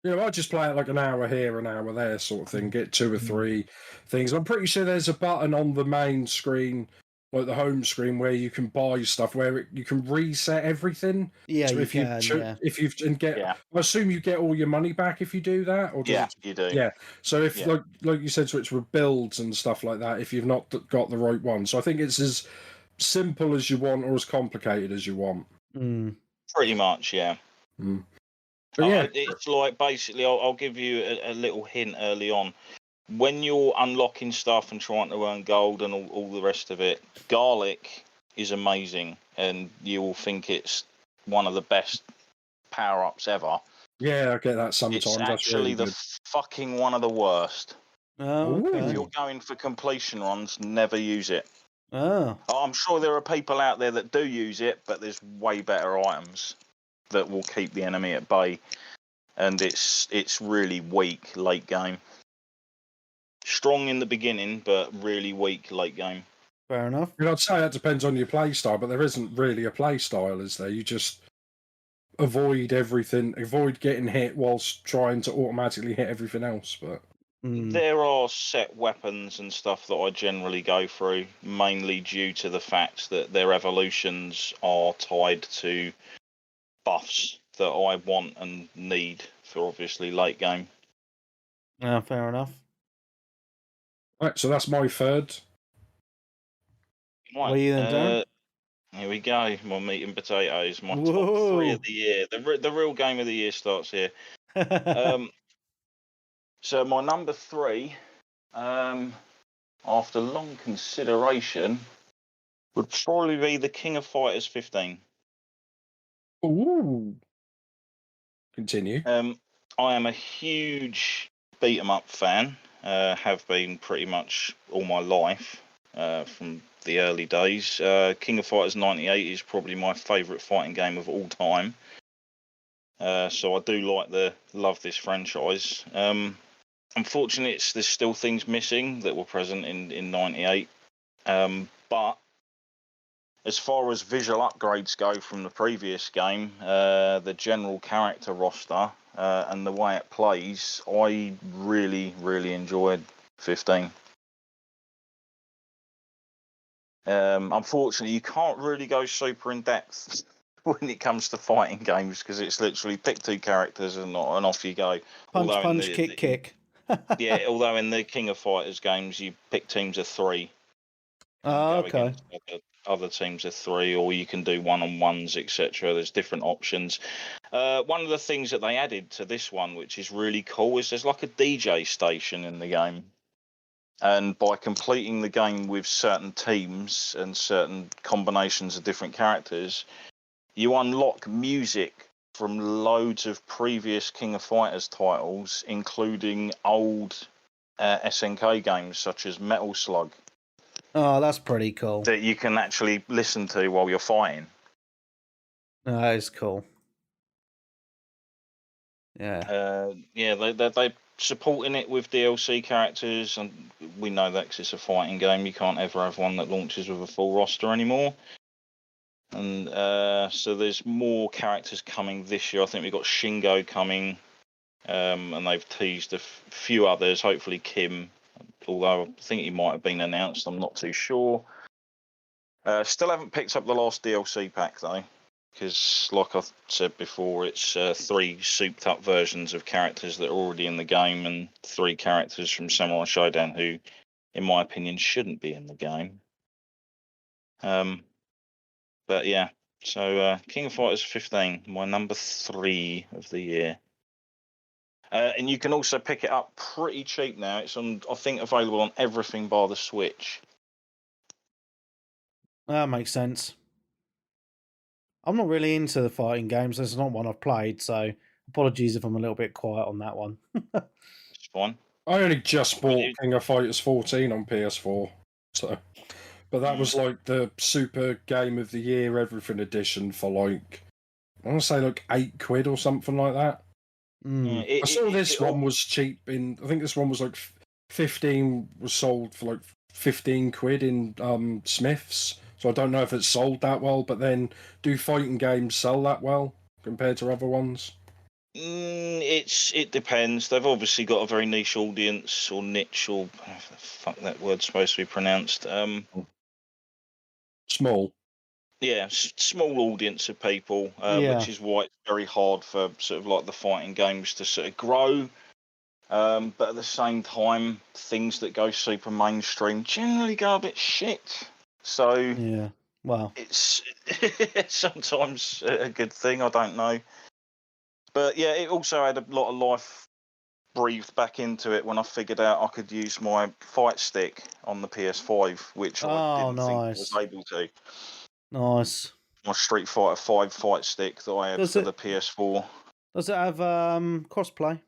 I just play it like an hour here, an hour there, sort of thing. Get 2 or 3 things. I'm pretty sure there's a button on the main screen, like the home screen, where you can buy stuff, where you can reset everything. Yeah, so I assume you get all your money back if you do that, or you do. Yeah. So if like you said, Switch, with builds and stuff like that, if you've not got the right one, so I think it's as simple as you want or as complicated as you want. Pretty much, yeah. But yeah, it's like basically, I'll give you a little hint early on. When you're unlocking stuff and trying to earn gold and all the rest of it, garlic is amazing, and you will think it's one of the best power-ups ever. Yeah, I get that sometimes. It's actually the fucking one of the worst. Oh, okay. If you're going for completion runs, never use it. Oh. I'm sure there are people out there that do use it, but there's way better items that will keep the enemy at bay, and it's really weak late game. Strong in the beginning, but really weak late game. Fair enough. I'd say that depends on your play style, but there isn't really a play style, is there? You just avoid everything, avoid getting hit whilst trying to automatically hit everything else. But there are set weapons and stuff that I generally go through, mainly due to the fact that their evolutions are tied to buffs that I want and need for obviously late game. Yeah, fair enough. Right, so that's my third. Right, what are you then, Dan? Here we go. My meat and potatoes. My top 3 of the year. The real game of the year starts here. So my number 3, after long consideration, would probably be the King of Fighters 15. Ooh. Continue. I am a huge beat 'em up fan. Have been pretty much all my life, from the early days. King of Fighters 98 is probably my favourite fighting game of all time. So I do love this franchise. Unfortunately, there's still things missing that were present in 98. But as far as visual upgrades go from the previous game, the general character roster, and the way it plays, I really, really enjoyed 15. Unfortunately, you can't really go super in depth when it comes to fighting games, because it's literally pick 2 characters and off you go. Punch, kick. Yeah, although in the King of Fighters games, you pick teams of 3. and go against other teams of 3, or you can do one-on-ones, etc. There's different options. One of the things that they added to this one, which is really cool, is there's like a DJ station in the game. And by completing the game with certain teams and certain combinations of different characters, you unlock music from loads of previous King of Fighters titles, including old SNK games such as Metal Slug. Oh, that's pretty cool. That you can actually listen to while you're fighting. That is cool. Yeah. They supporting it with DLC characters, and we know that because it's a fighting game. You can't ever have one that launches with a full roster anymore. And so there's more characters coming this year. I think we've got Shingo coming, and they've teased a few others. Hopefully Kim, although I think he might have been announced. I'm not too sure. Still haven't picked up the last DLC pack though, because like I said before, it's 3 souped up versions of characters that are already in the game, and 3 characters from Samurai Shodown who, in my opinion, shouldn't be in the game. But yeah, so King of Fighters 15, my number 3 of the year. And you can also pick it up pretty cheap now. It's on, I think, available on everything bar the Switch. That makes sense. I'm not really into the fighting games. It's not one I've played, so apologies if I'm a little bit quiet on that one. It's fine. I only just bought King of Fighters 14 on PS4, so, but that was like the Super Game of the Year Everything Edition for like, I want to say like £8 or something like that. I saw this one was cheap in. I think this one was like 15. Was sold for like £15 in Smiths. So I don't know if it's sold that well. But then, do fighting games sell that well compared to other ones? It depends. They've obviously got a very niche audience, or niche, or fuck that word's supposed to be pronounced. Small. Yeah, small audience of people, which is why it's very hard for sort of like the fighting games to sort of grow. But at the same time, things that go super mainstream generally go a bit shit. So yeah, well, it's sometimes a good thing. I don't know, but yeah, it also had a lot of life breathed back into it when I figured out I could use my fight stick on the PS5, which I didn't think I was able to. Nice. My Street Fighter 5 fight stick that I had for the PS4. Does it have crossplay?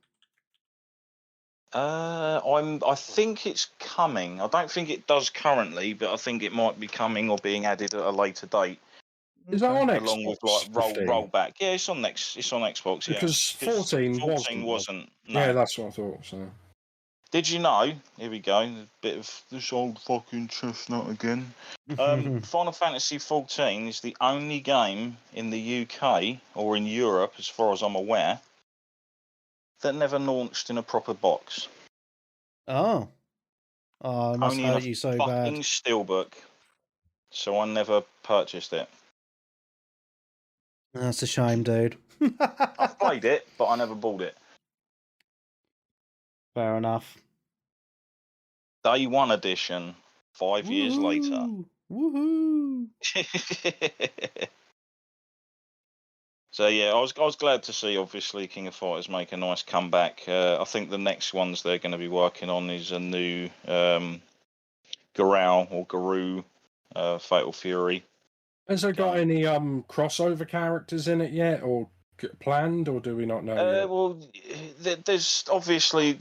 I think it's coming. I don't think it does currently, but I think it might be coming or being added at a later date. Is that on Xbox? Along with like rollback. Yeah, it's on Xbox. Because 14 wasn't. No. Yeah, that's what I thought. So. Did you know? Here we go. A bit of this old fucking chestnut again. Final Fantasy 14 is the only game in the UK or in Europe, as far as I'm aware, that never launched in a proper box. Oh, I must hurt you so bad. Fucking steelbook. So I never purchased it. That's a shame, dude. I've played it, but I never bought it. Fair enough. Day 1 edition, 5 years later. Woohoo! So yeah, I was glad to see obviously King of Fighters make a nice comeback. I think the next ones they're going to be working on is a new Garou Fatal Fury. Has it got any crossover characters in it yet, or planned, or do we not know yet? Well, there's obviously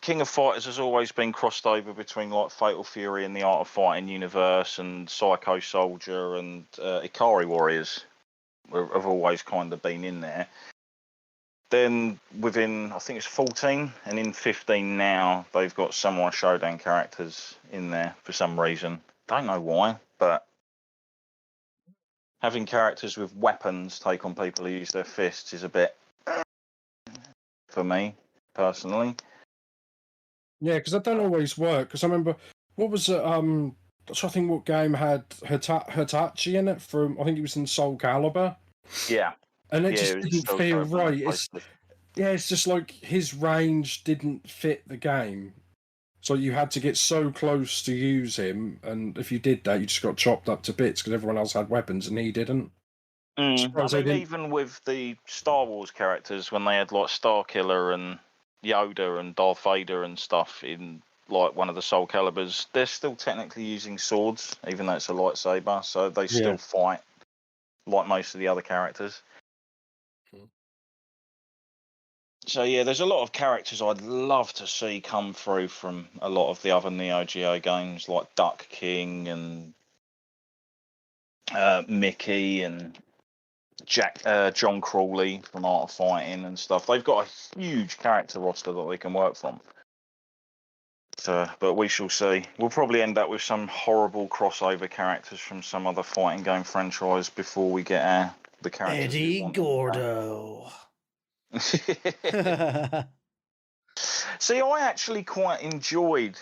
King of Fighters has always been crossed over between like Fatal Fury and the Art of Fighting universe, and Psycho Soldier and Ikari Warriors have always kind of been in there. Then within, I think it's 14, and in 15 now, they've got Samurai Shodown characters in there for some reason. Don't know why, but having characters with weapons take on people who use their fists is a bit for me, personally. Yeah, because that don't always work. Because I remember, what was it? I'm trying to think what game had Hitachi in it from. I think it was in Soul Calibur. Yeah, and it just didn't feel right. It's just like his range didn't fit the game. So you had to get so close to use him, and if you did that, you just got chopped up to bits because everyone else had weapons and he didn't. Even with the Star Wars characters, when they had like Starkiller and Yoda and Darth Vader and stuff in like one of the Soul Calibers, they're still technically using swords, even though it's a lightsaber, so they still fight like most of the other characters. So yeah, there's a lot of characters I'd love to see come through from a lot of the other Neo Geo games, like Duck King and Mickey and John Crawley from Art of Fighting and stuff. They've got a huge character roster that they can work from. So, but we shall see. We'll probably end up with some horrible crossover characters from some other fighting game franchise before we get the characters. Eddie Gordo. See, I actually quite enjoyed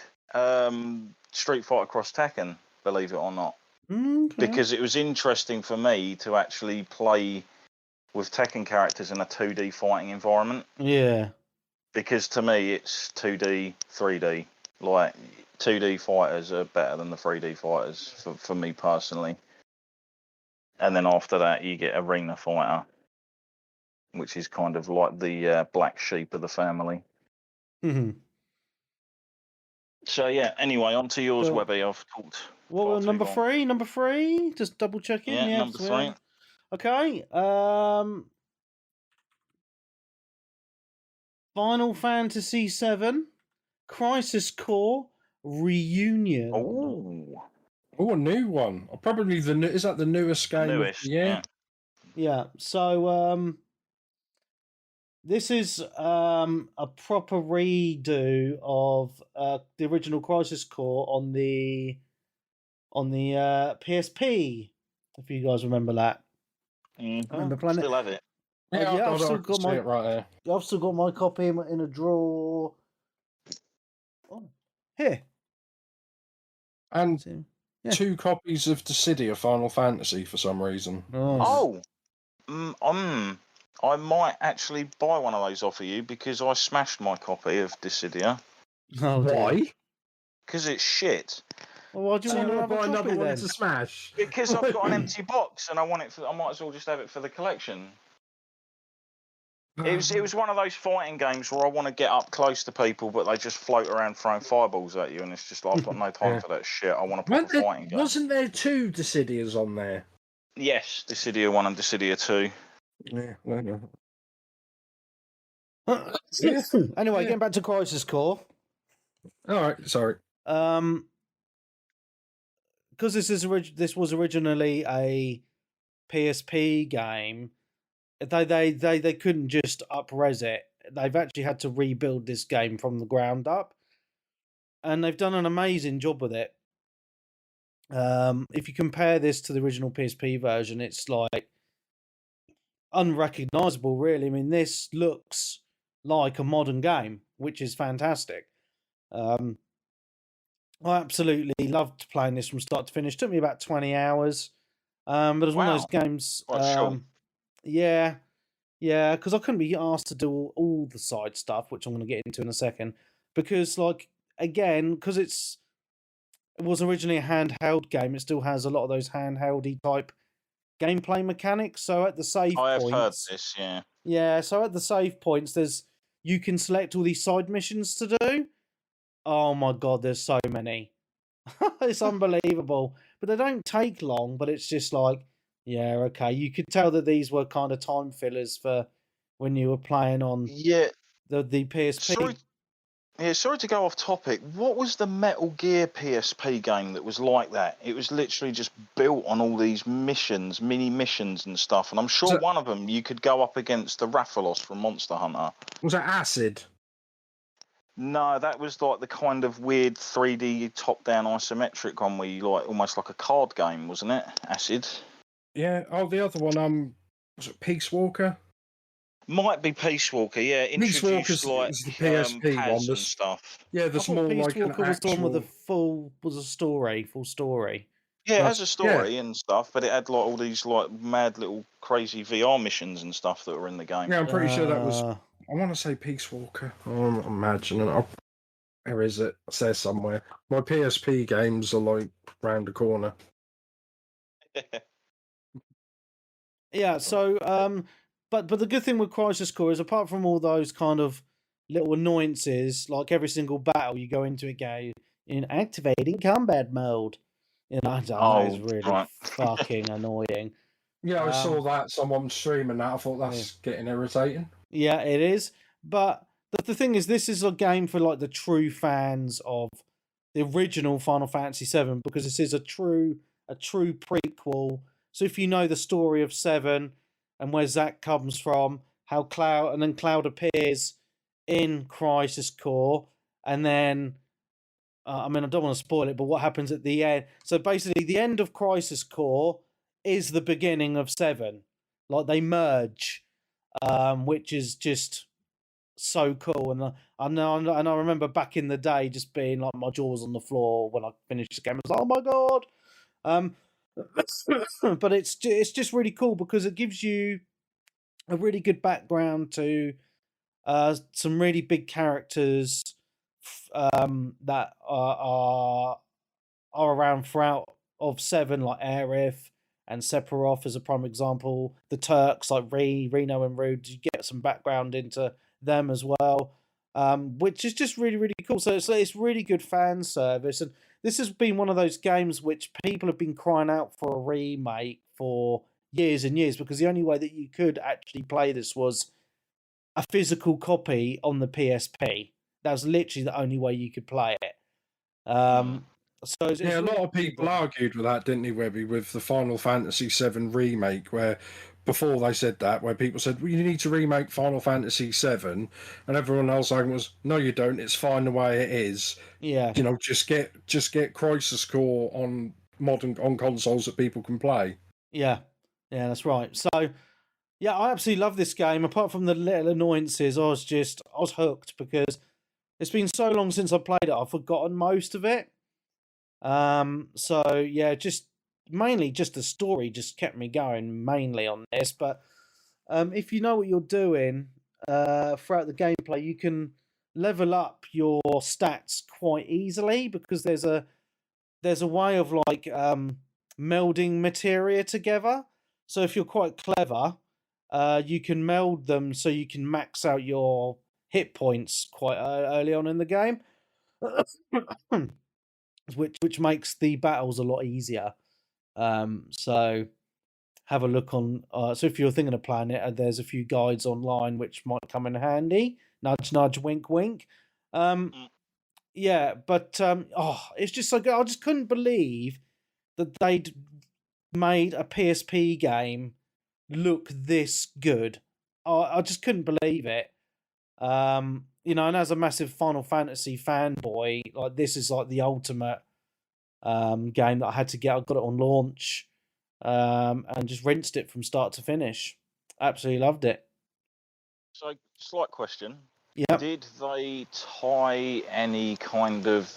Street Fighter Cross Tekken, believe it or not. Okay. Because it was interesting for me to actually play with Tekken characters in a 2D fighting environment. Yeah. Because to me, it's 2D, 3D. Like, 2D fighters are better than the 3D fighters, for me personally. And then after that, you get Arena Fighter, which is kind of like the black sheep of the family. Mm-hmm. So, yeah, anyway, on to yours, Webby. I've talked. What, number three? Number three? Just double checking. Yeah, number 3. Okay. Final Fantasy VII, Crisis Core Reunion. Oh, a new one. Probably is that the newest game? Newest, yeah. Yeah. So, this is a proper redo of the original Crisis Core on the PSP. If you guys remember that. Mm-hmm. Remember playing Still have it. Yeah, I've still got it right there. I've still got my copy in a drawer. Oh, here. And 2 copies of Dissidia Final Fantasy for some reason. Oh. I might actually buy one of those off of you because I smashed my copy of Dissidia. Oh, why? Because it's shit. Well, why do you want to buy another one to smash? Because I've got an empty box and I want it. I might as well just have it for the collection. It was one of those fighting games where I want to get up close to people, but they just float around throwing fireballs at you, and it's just like, I've got no time for that shit. I want to play a fighting game. Wasn't there 2 Dissidias on there? Yes, Dissidia 1 and Dissidia 2. Yeah. Anyway, getting back to Crisis Core. All right, sorry. Because this was originally a PSP game, they couldn't just up-res it. They've actually had to rebuild this game from the ground up, and they've done an amazing job with it. If you compare this to the original PSP version, it's like unrecognizable, really. I mean, this looks like a modern game, which is fantastic. I absolutely loved playing this from start to finish. It took me about 20 hours. But it was one of those games. Yeah, because I couldn't be asked to do all the side stuff, which I'm going to get into in a second. Because, like, again, because it was originally a handheld game, it still has a lot of those handheldy type gameplay mechanics. So at the save points, I have heard this, yeah. Yeah, so at the save points, you can select all these side missions to do. Oh my god, there's so many. It's unbelievable. But they don't take long, but it's just like, yeah, okay. You could tell that these were kind of time fillers for when you were playing on the PSP. Sorry to go off topic. What was the Metal Gear PSP game that was like that? It was literally just built on all these missions, mini missions and stuff. And I'm sure one of them you could go up against the Rathalos from Monster Hunter. Was that Acid? No, that was like the kind of weird 3D top-down isometric one where you like almost like a card game, wasn't it? Acid. Yeah. Oh, the other one. Was it Peace Walker? Might be Peace Walker. Yeah, Peace Walker's like the PSP one. And stuff. Yeah, the small Peace like Walker an was the one with actual... full story. Yeah, it has a story and stuff, but it had like all these like mad little crazy VR missions and stuff that were in the game. Yeah, I'm pretty sure that was. I want to say Peace Walker. I'm imagining. Where is it? It's there somewhere. My PSP games are like round the corner. Yeah, so but the good thing with Crisis Core is apart from all those kind of little annoyances, like every single battle you go into a game in activating combat mode. You know, that is really fucking annoying. Yeah, I saw that someone streaming that. I thought that's getting irritating. Yeah, it is. But the thing is, this is a game for like the true fans of the original Final Fantasy VII because this is a true prequel. So if you know the story of Seven and where Zack comes from, how Cloud appears in Crisis Core, and then I mean I don't want to spoil it, but what happens at the end? So basically, the end of Crisis Core is the beginning of Seven. Like they merge, which is just so cool. And I remember back in the day just being like my jaw was on the floor when I finished the game. I was like, oh my god. But it's just really cool because it gives you a really good background to some really big characters that are around throughout of Seven, like Aerith and Sephiroth as a prime example. The Turks like Reno and Rude, you get some background into them as well, which is just really, really cool. So it's really good fan service. And this has been one of those games which people have been crying out for a remake for years and years because the only way that you could actually play this was a physical copy on the PSP. That was literally the only way you could play it. So it's a lot of people argued with that, didn't they, Webby, with the Final Fantasy VII remake, where before they said that, where people said, well, you need to remake Final Fantasy VII, and everyone else was, no, you don't. It's fine the way it is. Yeah, you know, just get Crisis Core on on consoles that people can play. Yeah, that's right. So, yeah, I absolutely love this game. Apart from the little annoyances, I was hooked because it's been so long since I played it. I've forgotten most of it. So yeah, just mainly just the story just kept me going mainly on this. But if you know what you're doing throughout the gameplay, you can level up your stats quite easily because there's a way of like melding materia together. So if you're quite clever, you can meld them so you can max out your hit points quite early on in the game. which makes the battles a lot easier. So have a look on. So if you're thinking of playing it, there's a few guides online which might come in handy. Nudge, nudge, wink, wink. Yeah, but it's just so good. I just couldn't believe that they'd made a PSP game look this good. I just couldn't believe it. You know, and as a massive Final Fantasy fanboy, like this is like the ultimate game that I had to get. I got it on launch, and just rinsed it from start to finish. Absolutely loved it. So, slight question. Yeah. Did they tie any kind of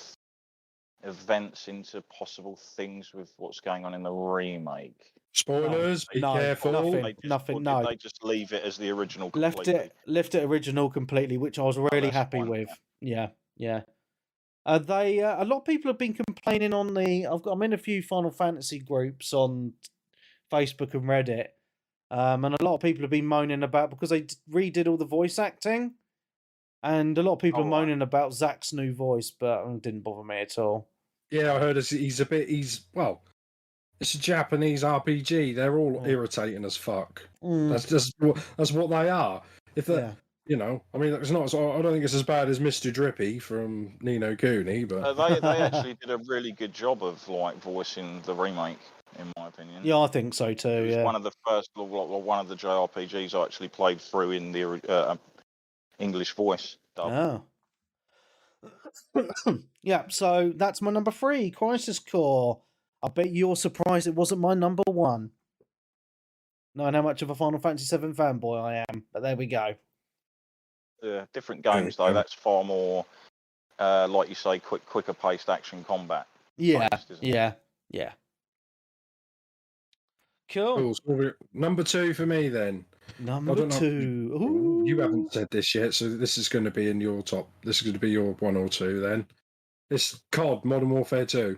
events into possible things with what's going on in the remake? Spoilers, be careful. Nothing. Did they just leave it as the original completely? Left it original completely, which I was really happy with. Yeah. A lot of people have been complaining on I'm in a few Final Fantasy groups on Facebook and Reddit, and a lot of people have been moaning about because they redid all the voice acting, and a lot of people are moaning about Zack's new voice, but it didn't bother me at all. Yeah, I heard it's a Japanese RPG. They're all irritating as fuck. That's what they are. You know, I mean, it's not. I don't think it's as bad as Mr. Drippy from Ni no Kuni, but they actually did a really good job of like voicing the remake, in my opinion. Yeah, I think so too. It was one of the first, one of the JRPGs I actually played through in the English voice dub. Yeah, so that's my number 3, Crisis Core. I bet you're surprised it wasn't my number 1. Knowing how much of a Final Fantasy VII fanboy I am, but there we go. Yeah, different games though. That's far more, like you say, quicker paced action combat. Yeah, yeah. Cool. So number 2 for me then. Number 2. Ooh. You haven't said this yet, so this is going to be in your top. This is going to be your 1 or 2 then. This COD Modern Warfare 2.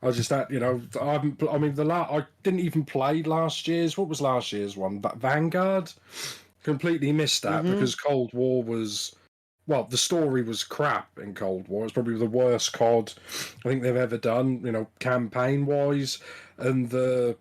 I just that I haven't. I mean, I didn't even play last year's. What was last year's one? Vanguard. Completely missed that because Cold War was. Well, the story was crap in Cold War. It's probably the worst COD I think they've ever done. Campaign wise, and the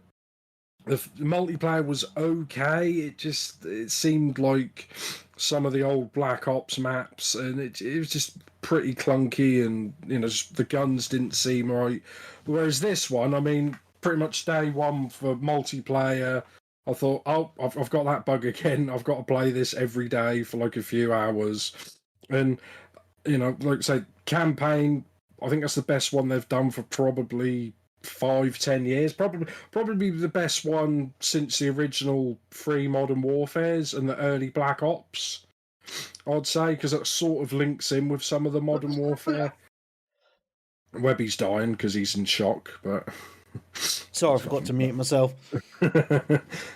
multiplayer was okay. It seemed like some of the old Black Ops maps, and it was just pretty clunky, and just the guns didn't seem right. Whereas this one, I mean, pretty much day one for multiplayer, I thought, oh, I've got that bug again. I've got to play this every day for like a few hours, and like I say, campaign. I think that's the best one they've done for probably 5-10 years, probably the best one since the original 3 Modern Warfares and the early Black Ops, I'd say, because that sort of links in with some of the Modern Warfare. Webby's dying because he's in shock, but sorry, I forgot to mute myself.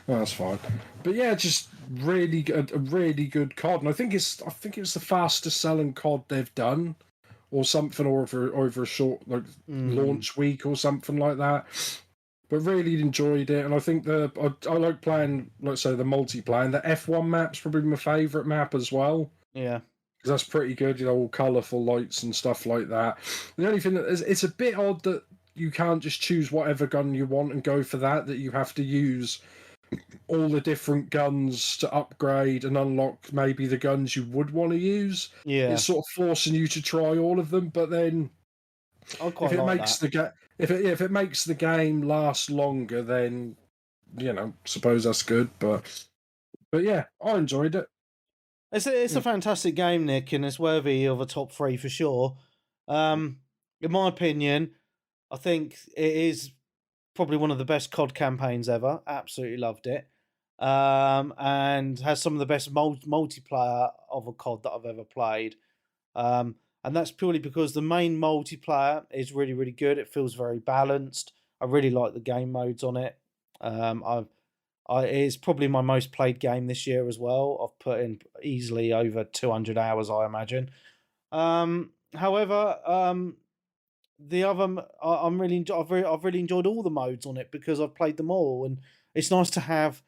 That's fine. But yeah, just really good, a really good COD, and I think it's the fastest selling COD they've done, or something, or over a short launch week or something like that. But really enjoyed it, and I think I like playing, let's say, the multiplayer. And the F1 map's probably my favourite map as well. Yeah, because that's pretty good. All colourful lights and stuff like that. The only thing that it's a bit odd that you can't just choose whatever gun you want and go for that. That you have to use all the different guns to upgrade and unlock maybe the guns you would want to use. Yeah, it's sort of forcing you to try all of them. But then, if it makes the game last longer, then suppose that's good. But yeah, I enjoyed it. It's a fantastic game, Nick, and it's worthy of a top 3 for sure. In my opinion, I think it is probably one of the best COD campaigns ever. Absolutely loved it. And has some of the best multiplayer of a COD that I've ever played. And that's purely because the main multiplayer is really, really good. It feels very balanced. I really like the game modes on it. It's probably my most played game this year as well. I've put in easily over 200 hours, I imagine. However, the other, I've really enjoyed all the modes on it because I've played them all, and it's nice to have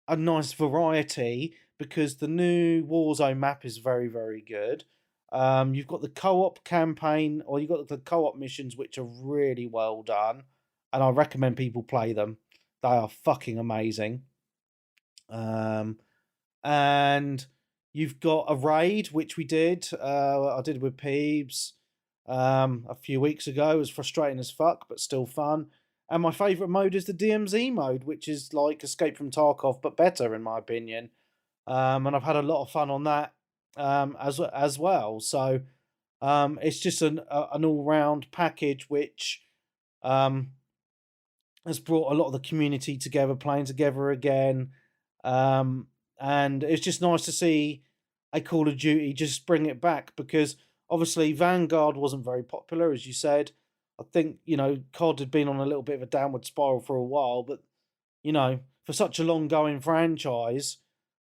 a nice variety because the new Warzone map is very, very good. You've got the co-op campaign, or you've got the co-op missions, which are really well done, and I recommend people play them. They are fucking amazing. And you've got a raid, which we did. I did with Peebs a few weeks ago. It was frustrating as fuck, but still fun. And my favourite mode is the DMZ mode, which is like Escape from Tarkov, but better in my opinion. And I've had a lot of fun on that as well. So it's just an all-round package which has brought a lot of the community together, playing together again. And it's just nice to see a Call of Duty just bring it back, because obviously Vanguard wasn't very popular, as you said. I think, COD had been on a little bit of a downward spiral for a while, but, for such a long-going franchise,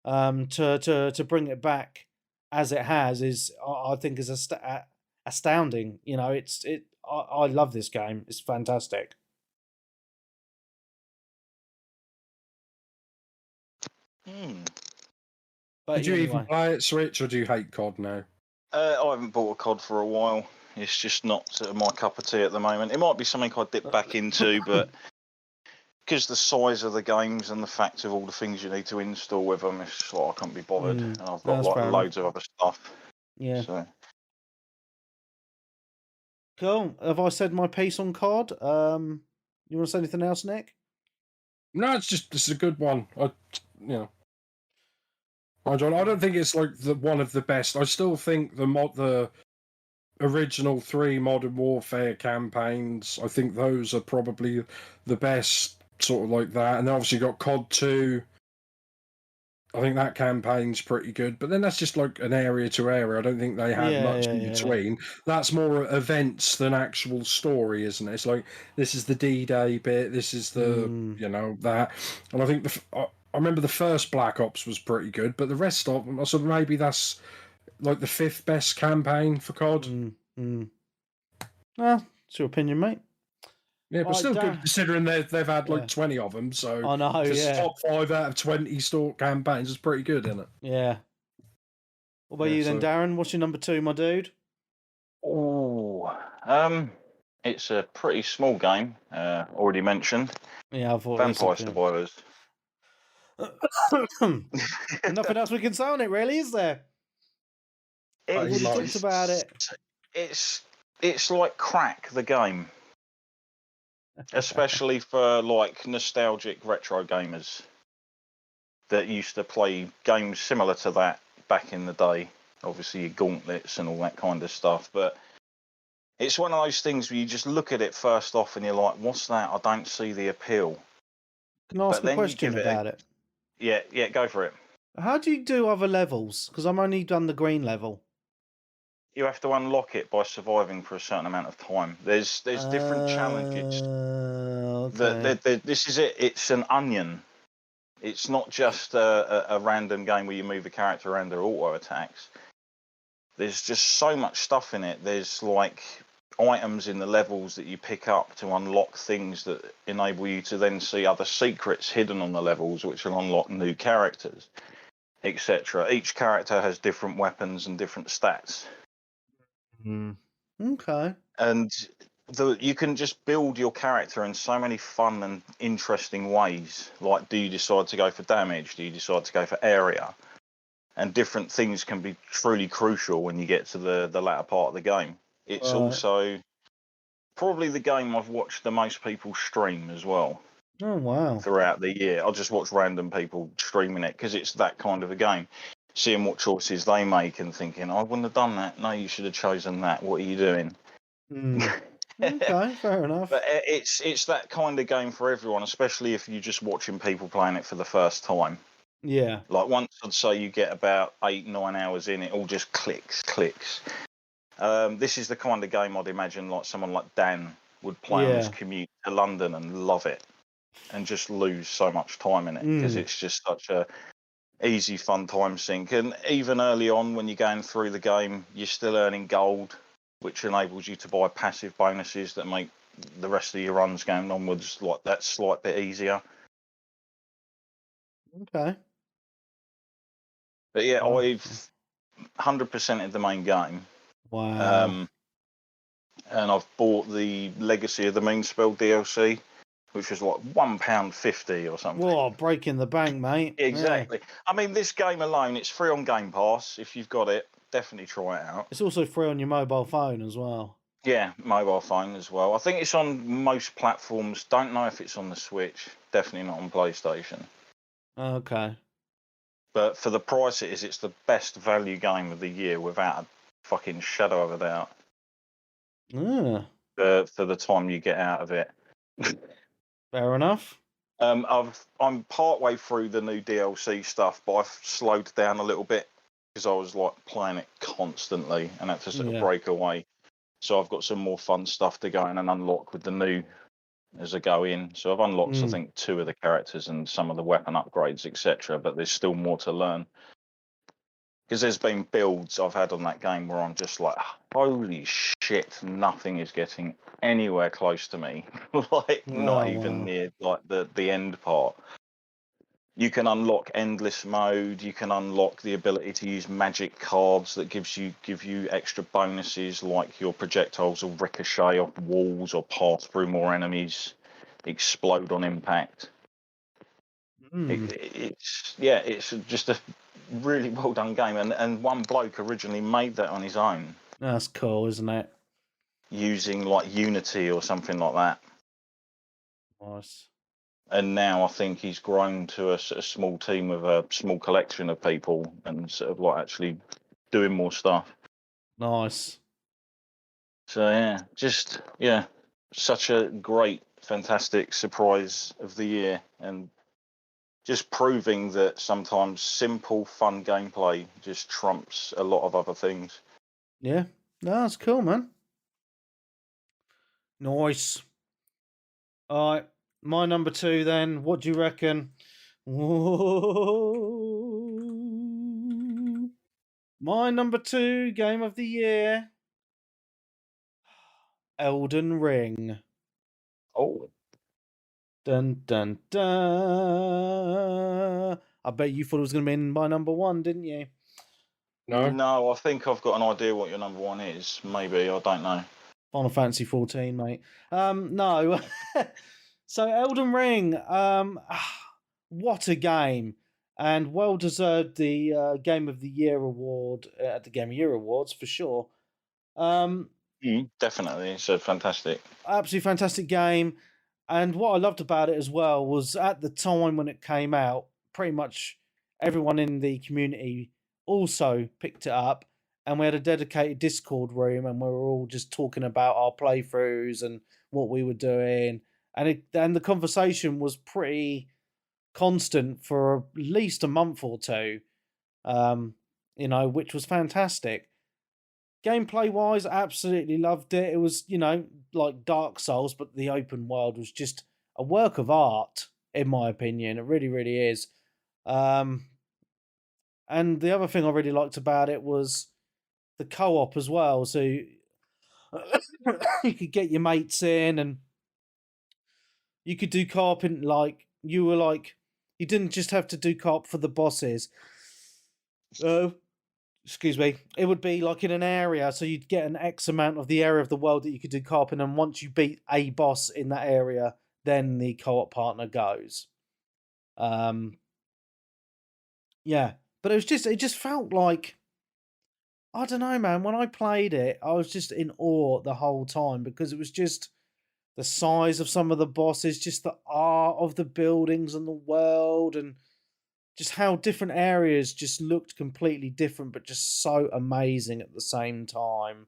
to bring it back as it has is, I think, is astounding. I love this game. It's fantastic. But did you even play it, Switch, or do you hate COD now? I haven't bought a COD for a while. It's just not sort of my cup of tea at the moment. It might be something I'd dip back into, but because the size of the games and the fact of all the things you need to install with them, it's like I can't be bothered. And I've got loads of other stuff. Yeah. So. Cool. Have I said my piece on COD? You want to say anything else, Nick? No, it's a good one. I don't think it's like one of the best. I still think the original 3 Modern Warfare campaigns, I think those are probably the best, sort of like that. And then obviously you got COD 2. I think that campaign's pretty good, but then that's just like an area to area. I don't think they had much in between. That's more events than actual story, isn't it? It's like, this is the D-Day bit, this is the, that. And I think I remember the first Black Ops was pretty good, but the rest of them, so maybe that's like the 5th best campaign for COD. Well, it's your opinion, mate. Yeah, but still good considering they've had like 20 of them. So I know, top 5 out of 20 store campaigns is pretty good, isn't it? Yeah. What about you then, Darren? What's your number 2, my dude? Oh, it's a pretty small game. Already mentioned. Yeah, I thought Vampire Survivors. Nothing else we can say on it, really, is there? We talked about it. It's like crack, the game, especially for like nostalgic retro gamers that used to play games similar to that back in the day. Obviously, your gauntlets and all that kind of stuff, but it's one of those things where you just look at it first off and you're like, "What's that? I don't see the appeal." Can I ask a question about it? Yeah, go for it. How do you do other levels? Because I'm only done the green level. You have to unlock it by surviving for a certain amount of time. There's different challenges. Okay. This is it. It's an onion. It's not just a random game where you move a character around or auto attacks. There's just so much stuff in it. There's like items in the levels that you pick up to unlock things that enable you to then see other secrets hidden on the levels, which will unlock new characters, etc. Each character has different weapons and different stats. Okay. And you can just build your character in so many fun and interesting ways. Like, do you decide to go for damage? Do you decide to go for area? And different things can be truly crucial when you get to the latter part of the game. It's also probably the game I've watched the most people stream as well. Oh, wow. Throughout the year. I'll just watch random people streaming it because it's that kind of a game. Seeing what choices they make and thinking, I wouldn't have done that. No, you should have chosen that. What are you doing? Okay, fair enough. But it's that kind of game for everyone, especially if you're just watching people playing it for the first time. Yeah. Like once I'd say you get about 8-9 hours in, it all just clicks. This is the kind of game I'd imagine like someone like Dan would play on his commute to London and love it and just lose so much time in it because it's just such a easy, fun time sink. And even early on when you're going through the game, you're still earning gold, which enables you to buy passive bonuses that make the rest of your runs going onwards like that slight bit easier. Okay. But yeah, I've 100%ed the main game. Wow. And I've bought the Legacy of the Moonspell DLC, which was like £1.50 or something. Whoa, breaking the bank, mate. Exactly. Yeah. I mean, this game alone, it's free on Game Pass. If you've got it, definitely try it out. It's also free on your mobile phone as well. Yeah, mobile phone as well. I think it's on most platforms. Don't know if it's on the Switch. Definitely not on PlayStation. Okay. But for the price it is, it's the best value game of the year without a fucking shadow of a doubt. Yeah. For the time you get out of it. Fair enough. I'm partway through the new DLC stuff, but I've slowed down a little bit because I was like playing it constantly and had to sort of break away. So I've got some more fun stuff to go in and unlock with the new as I go in. So I've unlocked, I think, 2 of the characters and some of the weapon upgrades, etc. But there's still more to learn. Because there's been builds I've had on that game where I'm just like, holy shit, nothing is getting anywhere close to me. Like, not even near like the end part. You can unlock endless mode. You can unlock the ability to use magic cards that give you extra bonuses, like your projectiles will ricochet off walls or pass through more enemies, explode on impact. It's just a really well done game, and one bloke originally made that on his own. That's cool, isn't it? Using like Unity or something like that. Nice. And now I think he's grown to a small team of a small collection of people and sort of like actually doing more stuff. Nice. So such a great, fantastic surprise of the year, and just proving that sometimes simple, fun gameplay just trumps a lot of other things. Yeah, no, that's cool, man. Nice. All right, my number 2 then. What do you reckon? Ooh. My number 2 game of the year, Elden Ring. Oh. Dun dun dun. I bet you thought it was going to be in my number 1, didn't you? No, I think I've got an idea what your number 1 is. Maybe, I don't know. Final Fantasy 14, mate. No. So Elden Ring, what a game. And well deserved the Game of the Year award at the Game of the Year Awards for sure. Definitely, it's a fantastic. Absolutely fantastic game. And what I loved about it as well was at the time when it came out, pretty much everyone in the community also picked it up. And we had a dedicated Discord room, and we were all just talking about our playthroughs and what we were doing. And the conversation was pretty constant for at least a month or two, which was fantastic. Gameplay wise, absolutely loved it. It was, like Dark Souls, but the open world was just a work of art, in my opinion. It really, really is. And the other thing I really liked about it was the co-op as well. So you could get your mates in, and you could do co-op in you didn't just have to do co-op for the bosses. Excuse me, it would be like in an area, so you'd get an X amount of the area of the world that you could do co-op in, and once you beat a boss in that area, then the co-op partner goes. Yeah, but it just felt like, I don't know, man, when I played it, I was just in awe the whole time, because it was just the size of some of the bosses, just the art of the buildings and the world, and just how different areas just looked completely different, but just so amazing at the same time.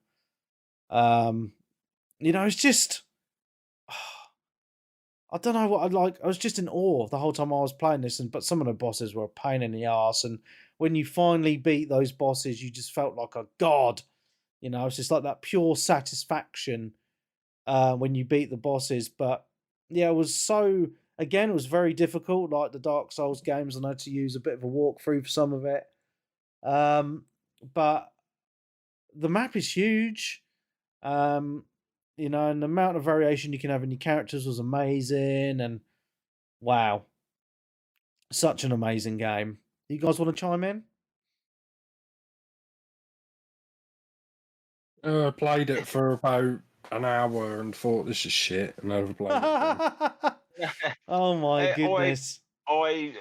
It's just, I don't know what I'd like. I was just in awe the whole time I was playing this, but some of the bosses were a pain in the ass. And when you finally beat those bosses, you just felt like a god. It's just like that pure satisfaction when you beat the bosses. But yeah, it was very difficult, like the Dark Souls games. I had to use a bit of a walkthrough for some of it. But the map is huge. And the amount of variation you can have in your characters was amazing. And wow, such an amazing game. You guys want to chime in? I played it for about an hour and thought, this is shit, and never played it. Oh my goodness! I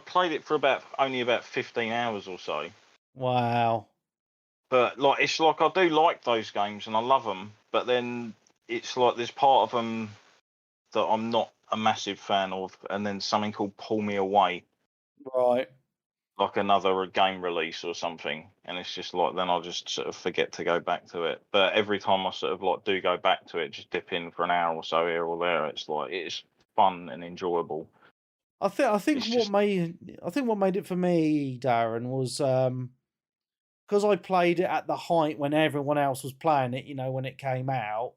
played it for only about 15 hours or so. Wow. But it's like I do like those games and I love them, but then it's like there's part of them that I'm not a massive fan of, and then something called pull me away. Right. Like another game release or something, and it's just like then I'll just sort of forget to go back to it. But every time I sort of do go back to it, just dip in for an hour or so here or there, it's like it's fun and enjoyable. I think what made it for me, Darren, was because I played it at the height when everyone else was playing it. When it came out,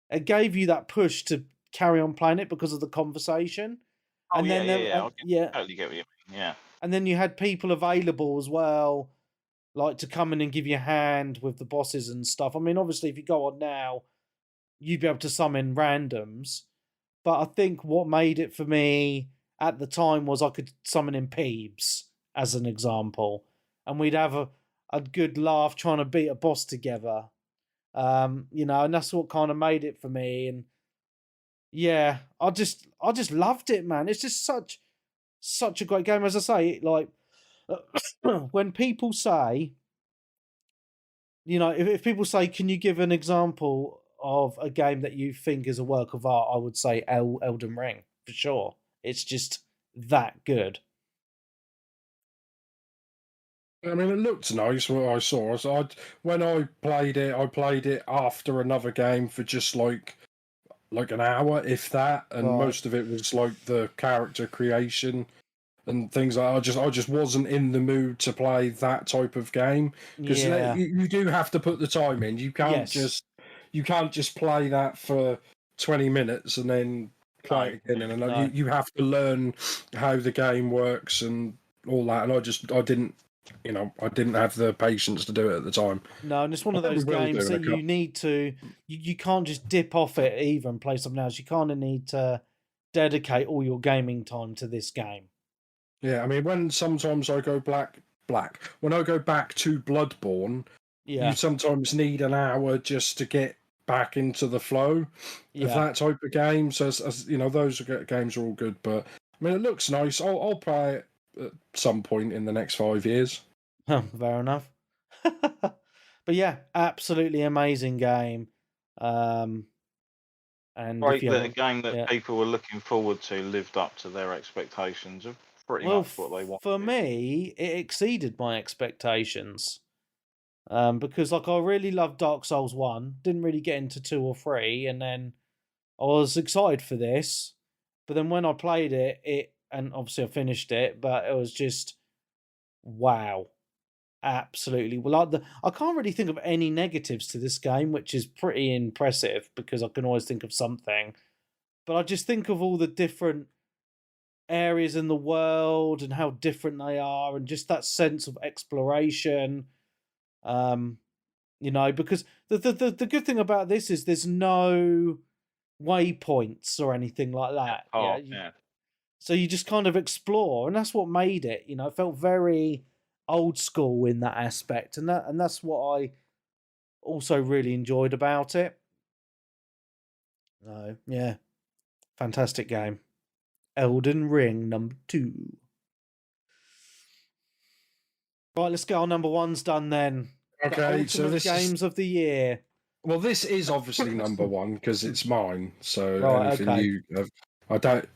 it gave you that push to carry on playing it because of the conversation. Oh, and then I totally get what you mean. Yeah. And then you had people available as well, like to come in and give you a hand with the bosses and stuff. I mean, obviously, if you go on now, you'd be able to summon randoms. But I think what made it for me at the time was I could summon in Peebs, as an example. And we'd have a good laugh trying to beat a boss together. And that's what kind of made it for me. And yeah, I just loved it, man. It's just such a great game. As I say, like when people say, if people say, can you give an example of a game that you think is a work of art, I would say Elden Ring for sure. It's just that good. I mean, it looked nice what I saw. So when I played it after another game for just like an hour, if that, and most of it was like the character creation and things like that. I just wasn't in the mood to play that type of game, because you do have to put the time in. You can't just play that for 20 minutes and then play it again, and you have to learn how the game works and all that. And I didn't have the patience to do it at the time. No, and it's one of those games that you need to. You can't just dip off it either and play something else. You kind of need to dedicate all your gaming time to this game. Yeah, I mean, when sometimes I go when I go back to Bloodborne, you sometimes need an hour just to get back into the flow of that type of game. So, as you know, those games are all good. But I mean, it looks nice. I'll play it at some point in the next 5 years. Fair enough. But yeah, absolutely amazing game. And great that a game that people were looking forward to lived up to their expectations of pretty much what they wanted. For me, it exceeded my expectations. Because I really loved Dark Souls 1, didn't really get into 2 or 3, and then I was excited for this. But then when I played it, and obviously I finished it, but it was just wow. Absolutely. Well, I can't really think of any negatives to this game, which is pretty impressive because I can always think of something. But I just think of all the different areas in the world and how different they are, and just that sense of exploration. Because the good thing about this is there's no waypoints or anything like that. So you just kind of explore, and that's what made it. It felt very old school in that aspect, and that's what I also really enjoyed about it. Yeah, fantastic game. Elden Ring number 2. Right, let's get our number 1s done then. Okay, so this games of the year. Well, this is obviously number 1 because it's mine. So anything you have, I don't,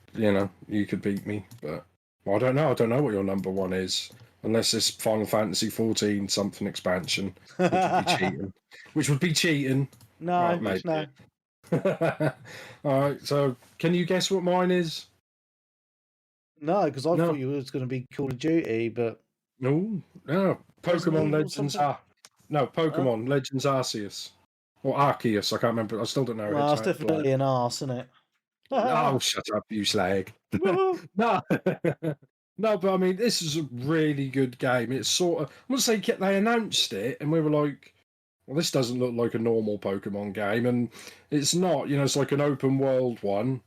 you could beat me, but I don't know. I don't know what your number 1 is. Unless it's Final Fantasy 14 something expansion, which would be cheating. Which would be cheating. No, no. All right, so can you guess what mine is? No, because I thought you was going to be Call of Duty, but no. Pokemon Legends Pokemon Legends Arceus or Arceus. I can't remember. I still don't know. Well, it's definitely an arse, isn't it? Oh, shut up, you slag! No. No, but I mean, this is a really good game. It's sort of, I must say, they announced it, and we were like, well, this doesn't look like a normal Pokemon game, and it's not. It's like an open world one,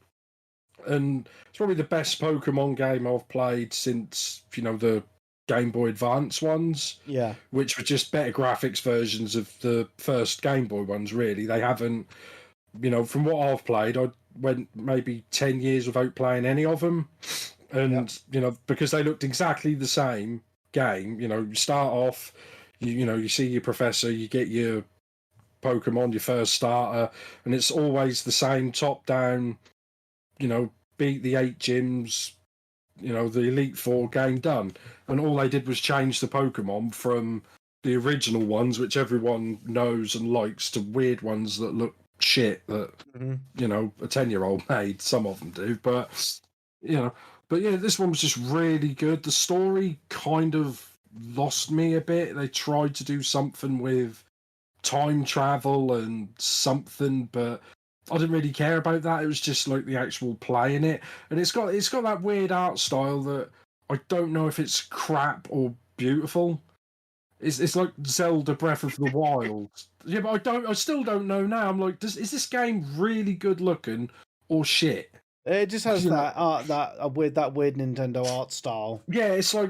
and it's probably the best Pokemon game I've played since the Game Boy Advance ones. Yeah, which were just better graphics versions of the first Game Boy ones. Really, they haven't. From what I've played, I went maybe 10 years without playing any of them. And because they looked exactly the same game, you start off, you see your professor, you get your Pokemon, your first starter, and it's always the same top down, beat the 8 gyms, the Elite Four, game done. And all they did was change the Pokemon from the original ones, which everyone knows and likes, to weird ones that look shit that a 10-year-old made. Some of them do, but But yeah, this one was just really good. The story kind of lost me a bit. They tried to do something with time travel and something, but I didn't really care about that. It was just like the actual play in it. And it's got that weird art style that I don't know if it's crap or beautiful. It's like Zelda Breath of the Wild. Yeah, but I still don't know now. I'm like, is this game really good looking or shit? It just has that weird Nintendo art style. Yeah, it's like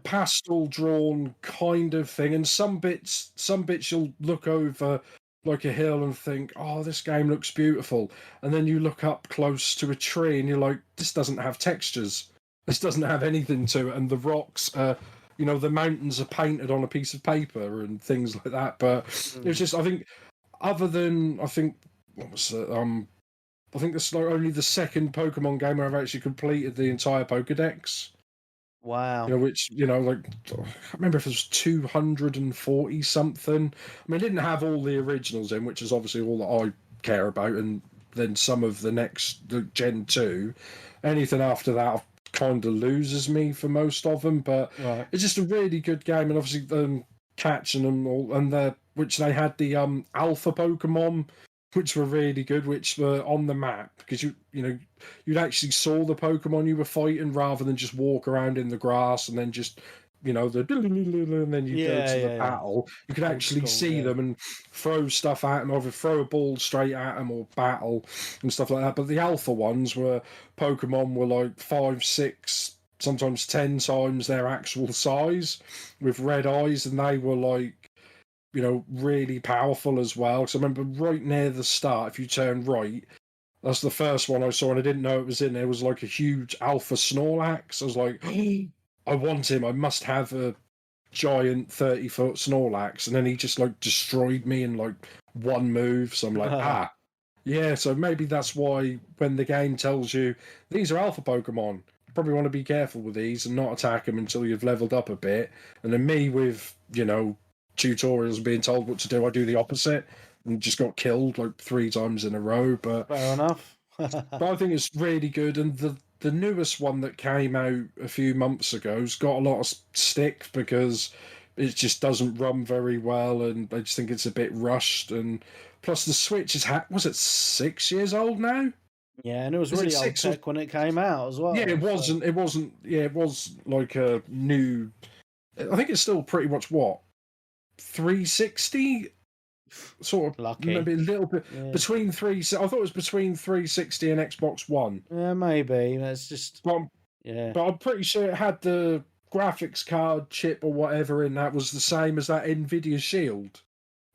pastel drawn kind of thing, and some bits you'll look over like a hill and think, oh, this game looks beautiful, and then you look up close to a tree and you're like, this doesn't have textures, this doesn't have anything to it, and the rocks the mountains are painted on a piece of paper and things like that. But it was just, I think, other than what was it? I think this is only the second Pokemon game where I've actually completed the entire Pokedex. Wow. Which, I can't remember if it was 240 something. I mean, I didn't have all the originals in, which is obviously all that I care about, and then some of the Gen 2. Anything after that kind of loses me for most of them, but it's just a really good game, and obviously catching them all, and which they had the alpha Pokemon which were really good, which were on the map because you'd actually saw the Pokemon you were fighting rather than just walk around in the grass and then just and then you go to the battle. You could actually see them and throw stuff at them, either throw a ball straight at them or battle and stuff like that. But the alpha ones were Pokemon were like 5, 6, sometimes 10 times their actual size with red eyes, and they were like really powerful as well. So I remember right near the start, if you turn right, that's the first one I saw, and I didn't know it was in there. It was like a huge alpha Snorlax. I was like, I want him. I must have a giant 30-foot Snorlax. And then he just like destroyed me in like one move. So I'm like, yeah. So maybe that's why when the game tells you these are alpha Pokemon, you probably want to be careful with these and not attack them until you've leveled up a bit. And then me with, tutorials being told what to do, I do the opposite and just got killed like 3 times in a row. But fair enough. but I think it's really good, and the newest one that came out a few months ago has got a lot of stick because it just doesn't run very well, and I just think it's a bit rushed. And plus, the Switch was it 6 years old now? Yeah, and it was really old tech when it came out as well. Yeah, it wasn't. It wasn't. Yeah, it was like a new. I think it's still pretty much 360, sort of. Lucky. Maybe a little bit between three. I thought it was between 360 and Xbox One. Yeah, maybe. That's just. But I'm pretty sure it had the graphics card chip or whatever in that was the same as that Nvidia Shield.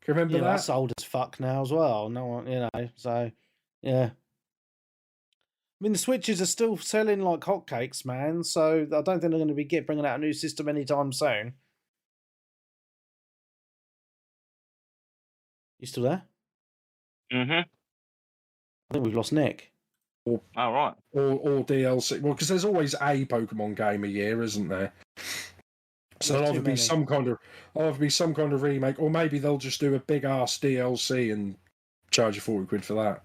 Can you remember that? That's old as fuck now as well. No one, so yeah. I mean, the Switches are still selling like hotcakes, man. So I don't think they're going to be bringing out a new system anytime soon. You still there? Mm-hmm. I think we've lost Nick. All right. Or DLC. Well, because there's always a Pokemon game a year, isn't there? So there'll either be some kind of remake, or maybe they'll just do a big ass DLC and charge you £40 for that.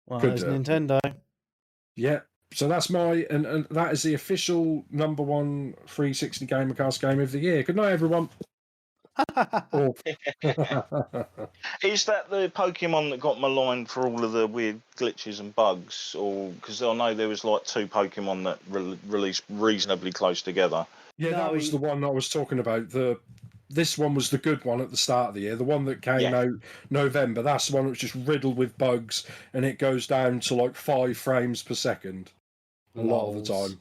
Well, there's Nintendo. Yeah. So that's and that is the official number 1 360 Gamercast game of the year. Good night, everyone. Is that the Pokemon that got maligned for all of the weird glitches and bugs? Or because I know there was like 2 Pokemon that released reasonably close together. Yeah, that was the one I was talking about. This one was the good one at the start of the year. The one that came out November, that's the one that was just riddled with bugs, and it goes down to like 5 frames per second a lot of the time.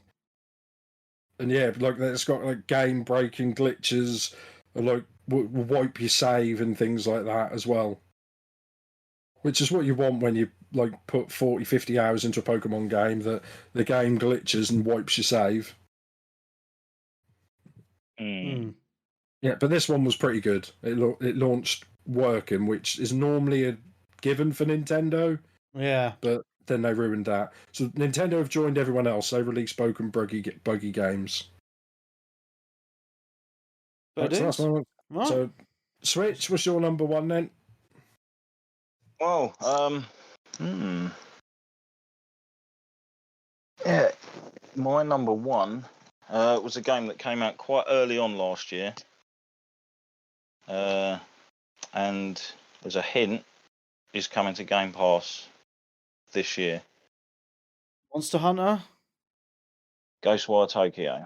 And yeah, like it's got like game-breaking glitches, like wipe your save and things like that as well. Which is what you want when you like put 40, 50 hours into a Pokemon game, that the game glitches and wipes your save. Yeah, but this one was pretty good. It launched working, which is normally a given for Nintendo. Yeah. But then they ruined that. So Nintendo have joined everyone else. They released broken, buggy games. So Switch was your number 1 then? Well, yeah, my number 1 was a game that came out quite early on last year. And there's a hint, is coming to Game Pass this year. Monster Hunter? Ghostwire Tokyo.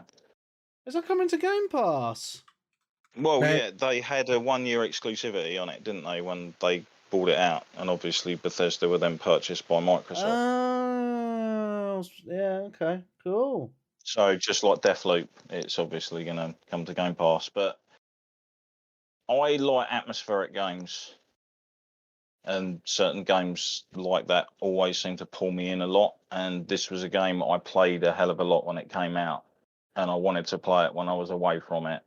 Is that coming to Game Pass? Well, yeah, they had a 1-year exclusivity on it, didn't they, when they bought it out? And obviously Bethesda were then purchased by Microsoft. Oh, yeah, okay, cool. So just like Deathloop, it's obviously going to come to Game Pass. But I like atmospheric games. And certain games like that always seem to pull me in a lot. And this was a game I played a hell of a lot when it came out. And I wanted to play it when I was away from it.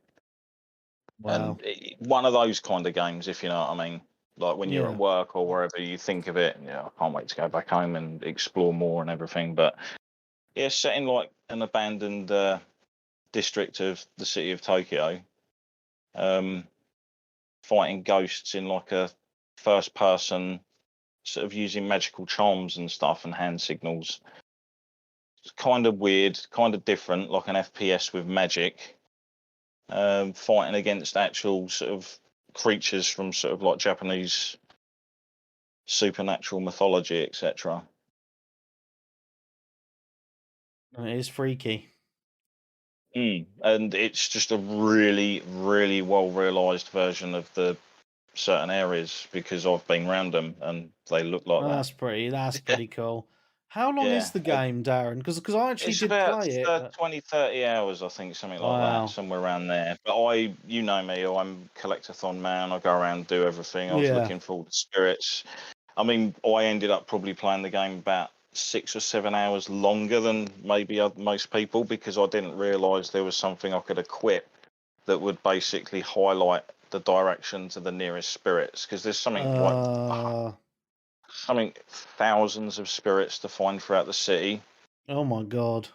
Wow. And one of those kind of games, if you know what I mean. Like when you're at work or wherever, you think of it, I can't wait to go back home and explore more and everything. But yeah, set in like an abandoned district of the city of Tokyo, fighting ghosts in like a first person, sort of using magical charms and stuff and hand signals. It's kind of weird, kind of different, like an FPS with magic, fighting against actual sort of creatures from sort of like Japanese supernatural mythology, etc. It is freaky. And it's just a really, really well realised version of the certain areas because I've been around them and they look like That's pretty cool. How long is the game, Darren? Because I actually it's did about play it. But... 20, 30 hours, I think, something like that, somewhere around there. But you know me, I'm collectathon man. I go around and do everything. I was looking for all the spirits. I mean, I ended up probably playing the game about 6 or 7 hours longer than maybe most people because I didn't realise there was something I could equip that would basically highlight the direction to the nearest spirits. Because there's something thousands of spirits to find throughout the city. Oh my god.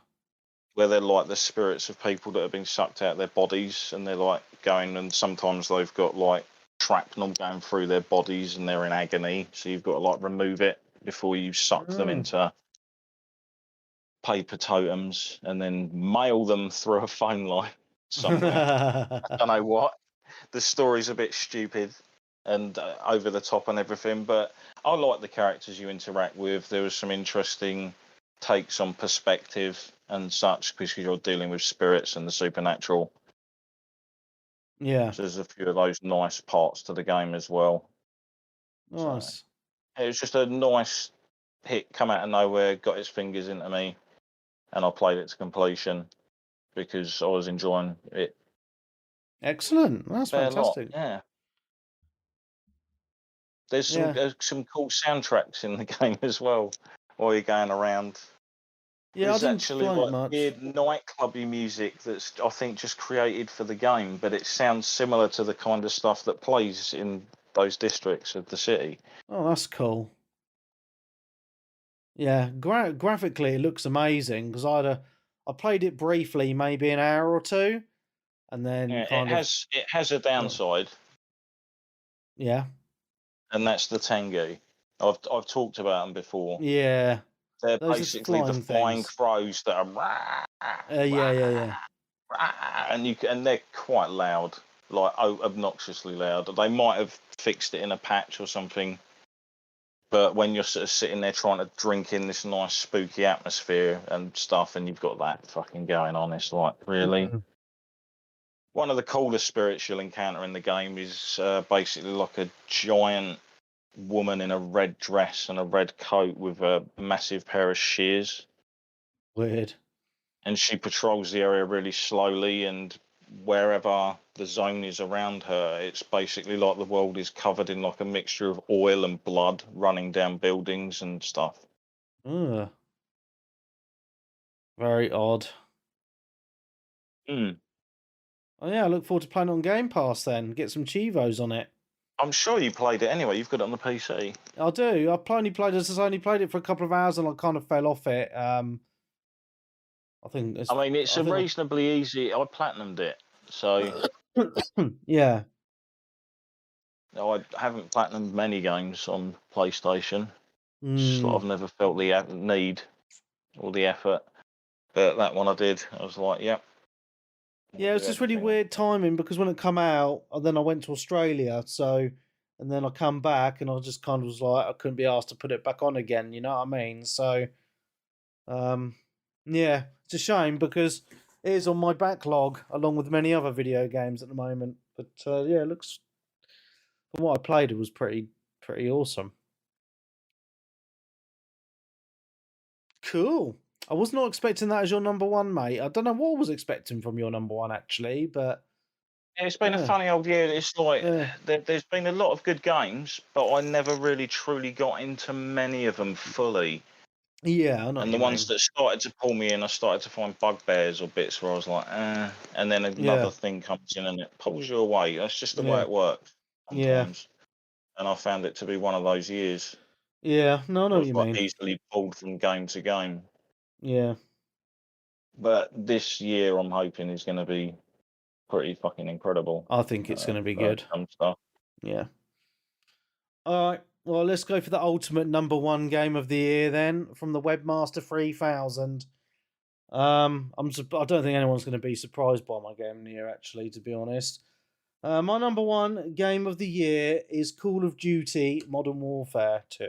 Where they're like the spirits of people that have been sucked out of their bodies and they're like going, and sometimes they've got like shrapnel going through their bodies and they're in agony. So you've got to like remove it before you suck them into paper totems and then mail them through a phone line somewhere. I don't know what. The story's a bit stupid and over the top and everything, but I like the characters you interact with. There was some interesting takes on perspective and such because you're dealing with spirits and the supernatural. Yeah. So there's a few of those nice parts to the game as well. Nice. So it was just a nice hit, come out of nowhere, got its fingers into me, and I played it to completion because I was enjoying it. Excellent. That's fantastic. Yeah. There's some cool soundtracks in the game as well while you're going around. Yeah, There's I didn't actually play like much. weird nightclubby music that's I think just created for the game, but it sounds similar to the kind of stuff that plays in those districts of the city. Oh, that's cool. Yeah, graphically it looks amazing because I played it briefly, maybe an hour or two, and then it has a downside. Yeah. And that's the Tengu. I've talked about them before. Yeah. They're Those basically the flying crows that are yeah. And they're quite loud, like obnoxiously loud. They might have fixed it in a patch or something, but when you're sort of sitting there trying to drink in this nice spooky atmosphere and stuff, and you've got that fucking going on, it's like really. One of the coolest spirits you'll encounter in the game is basically like a giant woman in a red dress and a red coat with a massive pair of shears. Weird. And she patrols the area really slowly, and wherever the zone is around her, it's basically like the world is covered in like a mixture of oil and blood running down buildings and stuff. Very odd. Oh yeah, I look forward to playing on Game Pass then. Get some Chivos on it. I'm sure you played it anyway. You've got it on the PC. I do. I only played it for a couple of hours and I kind of fell off it. I think it's. I mean, it's reasonably easy. I platinumed it, so yeah. I haven't platinumed many games on PlayStation. I've never felt the need or the effort, but that one I did. I was like, yep. Yeah, it's just really weird timing because when it come out, then I went to Australia, and then I come back and I just kind of was like, I couldn't be asked to put it back on again. You know what I mean? So, yeah, it's a shame because it is on my backlog along with many other video games at the moment. But yeah, it looks from what I played, it was pretty awesome. Cool. I was not expecting that as your number one, mate. I don't know what I was expecting from your number one actually, but it's been a funny old year. It's like there's been a lot of good games, but I never really truly got into many of them fully. Yeah, I know. And the ones that started to pull me in, I started to find bugbears or bits where I was like, and then another thing comes in and it pulls you away. That's just the way it works sometimes. And I found it to be one of those years. Yeah, no, I know what you mean. Easily pulled from game to game. Yeah. But this year, I'm hoping is going to be pretty fucking incredible. I think it's going to be good. Some stuff. Yeah. All right. Well, let's go for the ultimate number one game of the year then, from the Webmaster 3000. I don't think anyone's going to be surprised by my game of the year, actually, to be honest. My number one game of the year is Call of Duty Modern Warfare 2.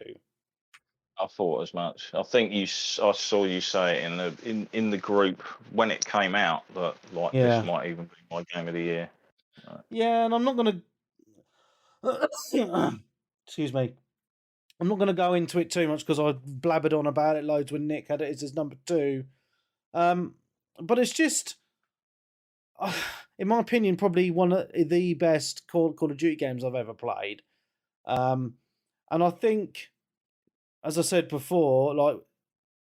I thought as much. I think I saw you say it in the group when it came out that this might even be my game of the year. Yeah, and I'm not gonna excuse me. I'm not gonna go into it too much because I blabbered on about it loads when Nick had it as his number 2. But it's just, in my opinion, probably one of the best Call of Duty games I've ever played. And I think, as I said before, like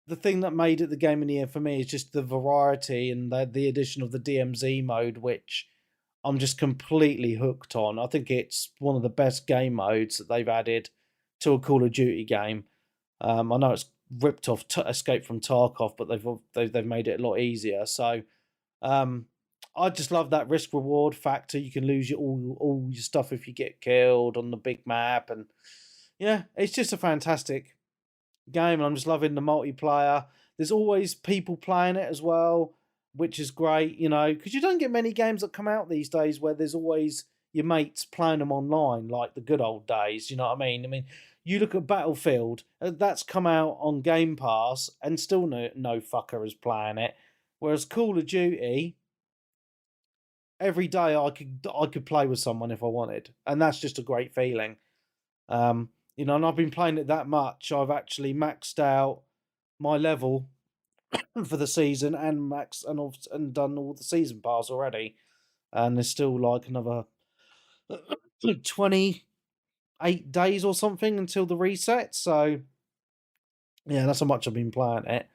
the thing that made it the game of the year for me is just the variety and the addition of the DMZ mode, which I'm just completely hooked on. I think it's one of the best game modes that they've added to a Call of Duty game. I know it's ripped off Escape from Tarkov, but they've made it a lot easier. So I just love that risk reward factor. You can lose all your stuff if you get killed on the big map, and yeah, it's just a fantastic game. And I'm just loving the multiplayer. There's always people playing it as well, which is great, because you don't get many games that come out these days where there's always your mates playing them online like the good old days. You know what I mean? I mean, you look at Battlefield, that's come out on Game Pass, and still no fucker is playing it. Whereas Call of Duty, every day I could play with someone if I wanted, and that's just a great feeling. And I've been playing it that much. I've actually maxed out my level for the season and done all the season pass already, and there's still like another 28 days or something until the reset. So yeah, that's how much I've been playing it,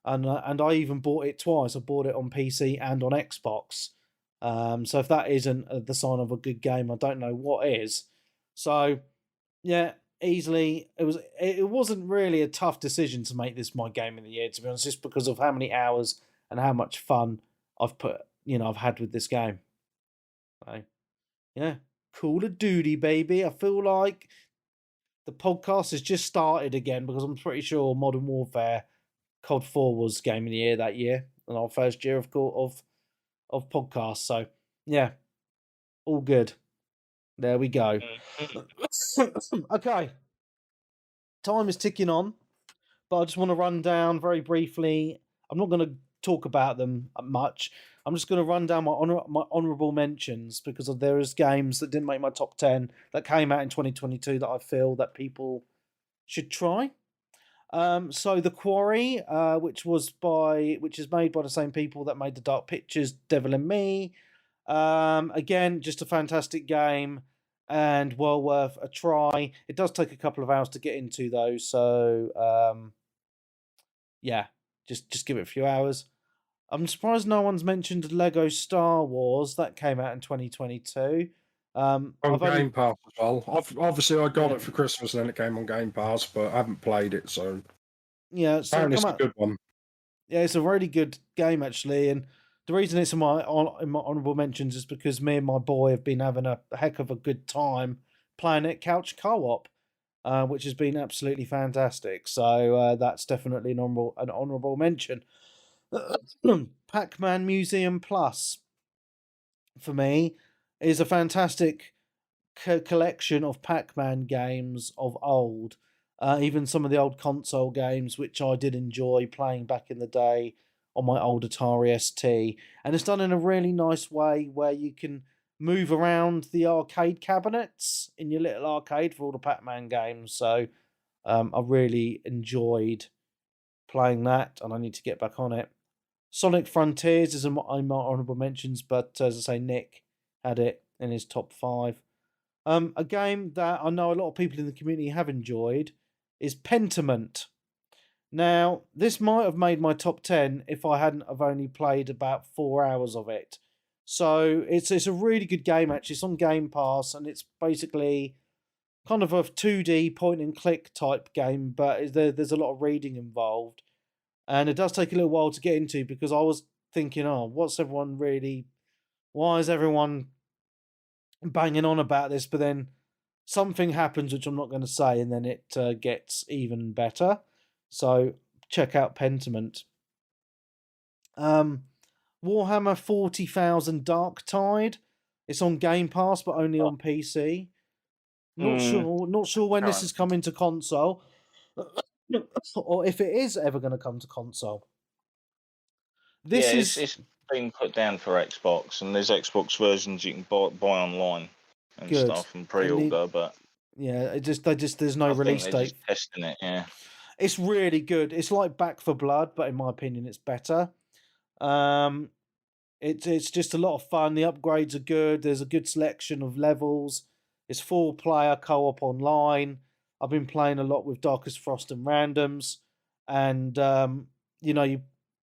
and I even bought it twice. I bought it on PC and on Xbox. So if that isn't the sign of a good game, I don't know what is. So yeah, easily it wasn't really a tough decision to make this my game of the year, to be honest, just because of how many hours and how much fun I've had with this game. So yeah, Call of Duty, baby. I feel like the podcast has just started again because I'm pretty sure Modern Warfare COD 4 was game of the year that year, and our first year of podcasts. So yeah, all good. There we go. Okay, time is ticking on, but I just want to run down very briefly. I'm not going to talk about them much. I'm just going to run down my honourable mentions because there is games that didn't make my top 10 that came out in 2022 that I feel that people should try. So The Quarry, which is made by the same people that made the Dark Pictures, Devil in Me. Again, just a fantastic game and well worth a try. It does take a couple of hours to get into though, so yeah, just give it a few hours. I'm surprised no one's mentioned Lego Star Wars. That came out in 2022. On Game Pass as well. Obviously, I got it for Christmas and then it came on Game Pass, but I haven't played it, so yeah, so apparently it's a good one. Yeah, it's a really good game actually, and the reason it's in my honourable mentions is because me and my boy have been having a heck of a good time playing it couch co-op, which has been absolutely fantastic. So that's definitely an honourable mention. Pac-Man Museum Plus, for me, is a fantastic collection of Pac-Man games of old. Even some of the old console games, which I did enjoy playing back in the day on my old Atari ST. And it's done in a really nice way where you can move around the arcade cabinets in your little arcade for all the Pac-Man games. So I really enjoyed playing that, and I need to get back on it. Sonic Frontiers is in my honourable mentions, but as I say, Nick had it in his top 5. A game that I know a lot of people in the community have enjoyed is Pentiment. Now, this might have made my top 10 if I hadn't have only played about 4 hours of it. So it's a really good game actually. It's on Game Pass and it's basically kind of a 2D point and click type game, but there's a lot of reading involved. And it does take a little while to get into because I was thinking, why is everyone banging on about this? But then something happens, which I'm not going to say, and then it gets even better. So check out Pentiment. Warhammer 40,000 Dark Tide. It's on Game Pass, but only on PC. Not sure when this is coming to console, or if it is ever going to come to console. It's been put down for Xbox, and there's Xbox versions you can buy online and stuff and pre-order. But yeah, there's no release date. Just testing it. Yeah, it's really good. It's like Back 4 Blood, but in my opinion, it's better. It's just a lot of fun. The upgrades are good. There's a good selection of levels. It's 4-player co-op online. I've been playing a lot with Darkest Frost and randoms, and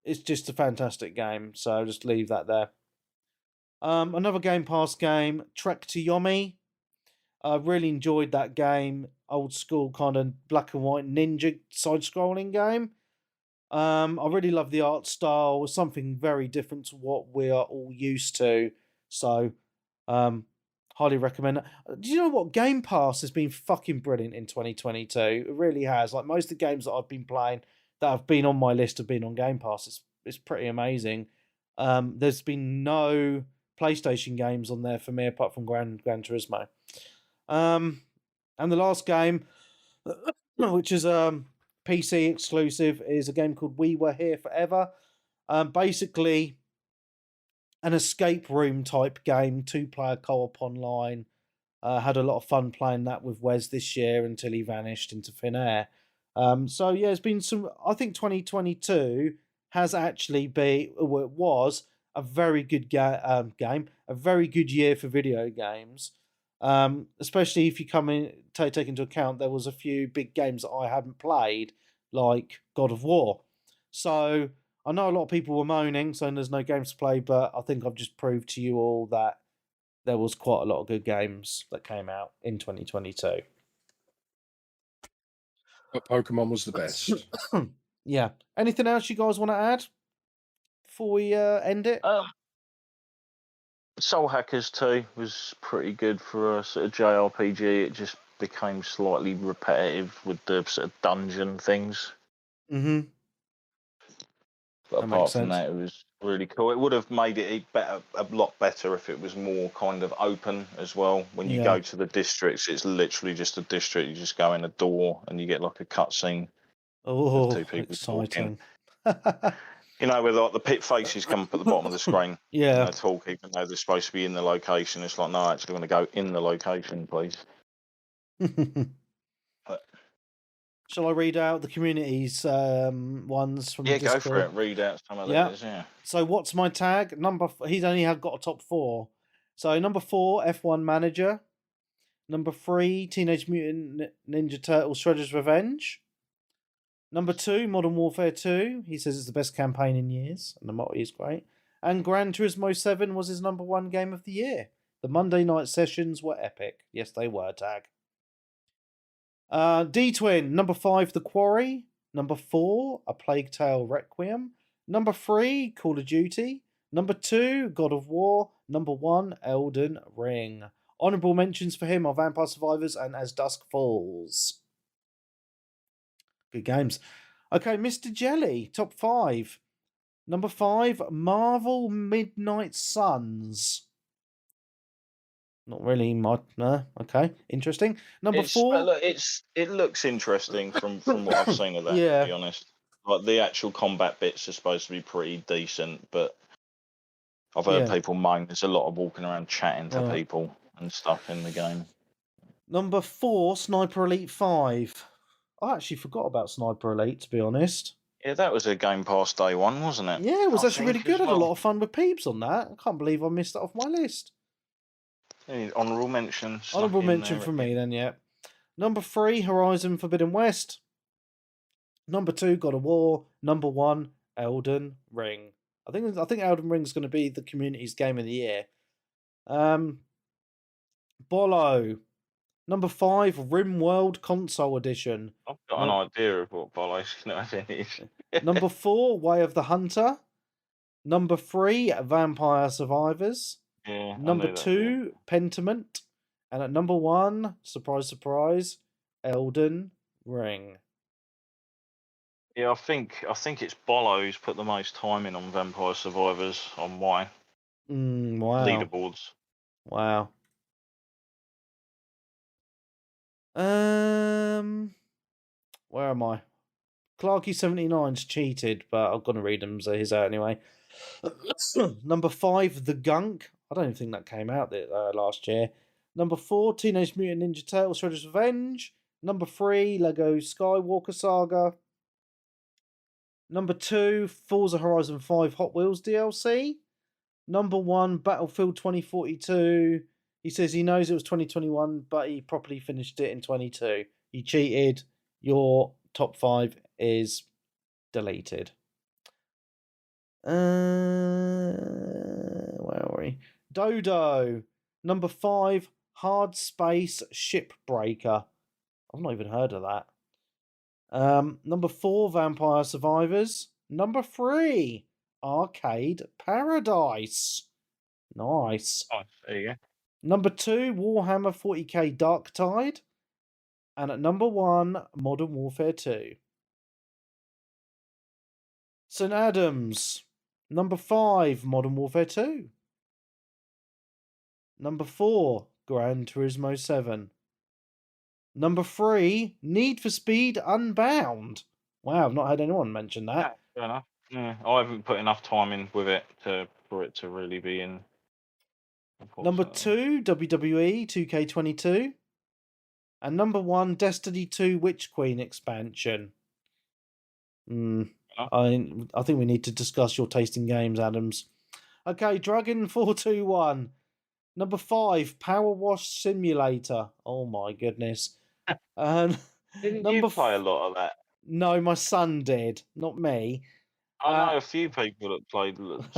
it's just a fantastic game. So I'll just leave that there. Another Game Pass game, Trek to Yomi. I really enjoyed that game. Old school kind of black and white ninja side-scrolling game. I really love the art style. It's something very different to what we are all used to. So, highly recommend it. Do you know what? Game Pass has been fucking brilliant in 2022. It really has. Like most of the games that I've been playing that have been on my list have been on Game Pass. It's pretty amazing. There's been no PlayStation games on there for me apart from Gran Turismo. And the last game, which is PC exclusive, is a game called We Were Here Forever. Basically, an escape room type game, 2-player co-op online. Had a lot of fun playing that with Wes this year until he vanished into thin air. So yeah, it's been some. I think 2022 has actually been, or it was, a very good game, a very good year for video games. Especially if you take into account there was a few big games that I hadn't played, like God of War. So I know a lot of people were moaning, saying there's no games to play, but I think I've just proved to you all that there was quite a lot of good games that came out in 2022. But Pokemon was the best. Yeah. Anything else you guys want to add before we end it? Soul Hackers 2 was pretty good for a sort of JRPG. It just became slightly repetitive with the sort of dungeon things. Mm-hmm. But apart from that, it was really cool. It would have made it a lot better if it was more kind of open as well. When you go to the districts, it's literally just a district. You just go in a door and you get like a cutscene of two people exciting. talking. You know, where like the pit faces come up at the bottom of the screen. Yeah. And they talk, even though they're supposed to be in the location. It's like, no, I actually want to go in the location, please. Shall I read out the community's ones from the Discord? Yeah, go for it. Read out some of those, yeah. So what's my tag? He's only got a top 4. So number 4, F1 Manager. Number 3, Teenage Mutant Ninja Turtles Shredder's Revenge. Number 2, Modern Warfare 2. He says it's the best campaign in years, and the multi is great. And Gran Turismo 7 was his number 1 game of the year. The Monday night sessions were epic. Yes, they were, tag. D-Twin, number 5, The Quarry. Number 4, A Plague Tale Requiem. Number 3, Call of Duty. Number 2, God of War. Number 1, Elden Ring. Honourable mentions for him are Vampire Survivors and As Dusk Falls. Good games. Okay, Mr. Jelly, top 5. Number 5, Marvel Midnight Suns. Not really no. Okay, interesting. Number 4. It looks interesting from what I've seen of that. To be honest, like the actual combat bits are supposed to be pretty decent, but I've heard people moan there's a lot of walking around chatting to people and stuff in the game. Number 4, Sniper Elite 5. I actually forgot about Sniper Elite, to be honest. Yeah, that was a Game Pass day one, wasn't it? Yeah, it was actually really good. I had a lot of fun with peeps on that. I can't believe I missed that off my list. Honourable mention. Honourable mention for me then, yeah. Number 3, Horizon Forbidden West. Number 2, God of War. Number 1, Elden Ring. I think Elden Ring is going to be the community's game of the year. Bolo. Number 5, RimWorld Console Edition. I've got an idea of what Bolo's going to finish. Number 4, Way of the Hunter. Number 3, Vampire Survivors. Yeah, number 2, Pentiment. And at number 1, surprise, surprise, Elden Ring. Yeah, I think it's Bolo who's put the most time in on Vampire Survivors on my wow. leaderboards. Wow. Where am I? Clarky79's cheated, but I'm going to read them, so he's out anyway. Number 5, The Gunk. I don't even think that came out last year. Number 4, Teenage Mutant Ninja Turtles Shredder's Revenge. Number 3, Lego Skywalker Saga. Number 2, Forza Horizon 5 Hot Wheels DLC. Number 1, Battlefield 2042. He says he knows it was 2021, but he properly finished it in 22. He cheated. Your top 5 is deleted. Where are we? Dodo. Number 5, Hard Space Shipbreaker. I've not even heard of that. Number 4, Vampire Survivors. Number 3, Arcade Paradise. Nice. Oh, there you go. Number 2, Warhammer 40k Darktide. And at number 1, Modern Warfare 2. St. Adams. Number 5, Modern Warfare 2. Number 4, Gran Turismo 7. Number 3, Need for Speed Unbound. Wow, I've not had anyone mention that. Yeah, fair enough. Yeah, I haven't put enough time in with it for it to really be in. Number 2, WWE 2K22. And number 1, Destiny 2 Witch Queen expansion. I think we need to discuss your taste in games, Adams. Okay, Dragon 421. Number 5, Power Wash Simulator. Oh my goodness. Didn't you play a lot of that? No, my son did, not me. I know a few people that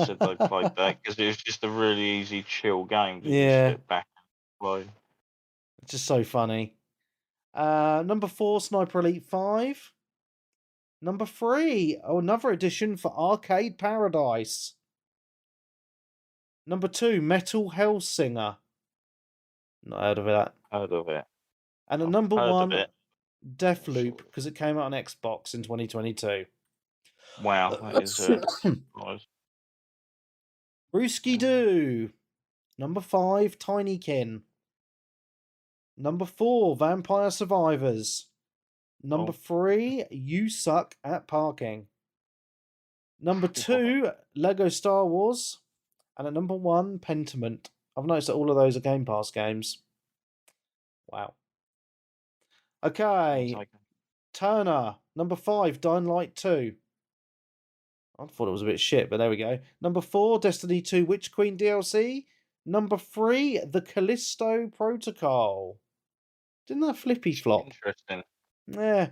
said they played that because it was just a really easy, chill game to just sit back and play. It's just so funny. Number 4, Sniper Elite 5. Number 3, another edition for Arcade Paradise. Number 2, Metal Hellsinger. Not heard of that. Heard of it. And at number 1, Deathloop, because it came out on Xbox in 2022. Wow, that is a surprise. Brewski Doo. Number 5, Tinykin. Number 4, Vampire Survivors. Number 3, You Suck at Parking. Number 2, Lego Star Wars. And at number 1, Pentiment. I've noticed that all of those are Game Pass games. Wow. Okay. Turner. Number 5, Dying Light 2. I thought it was a bit shit, but there we go. Number 4, Destiny 2 Witch Queen DLC. Number 3, The Callisto Protocol. Didn't that flippy flop? Interesting. Yeah.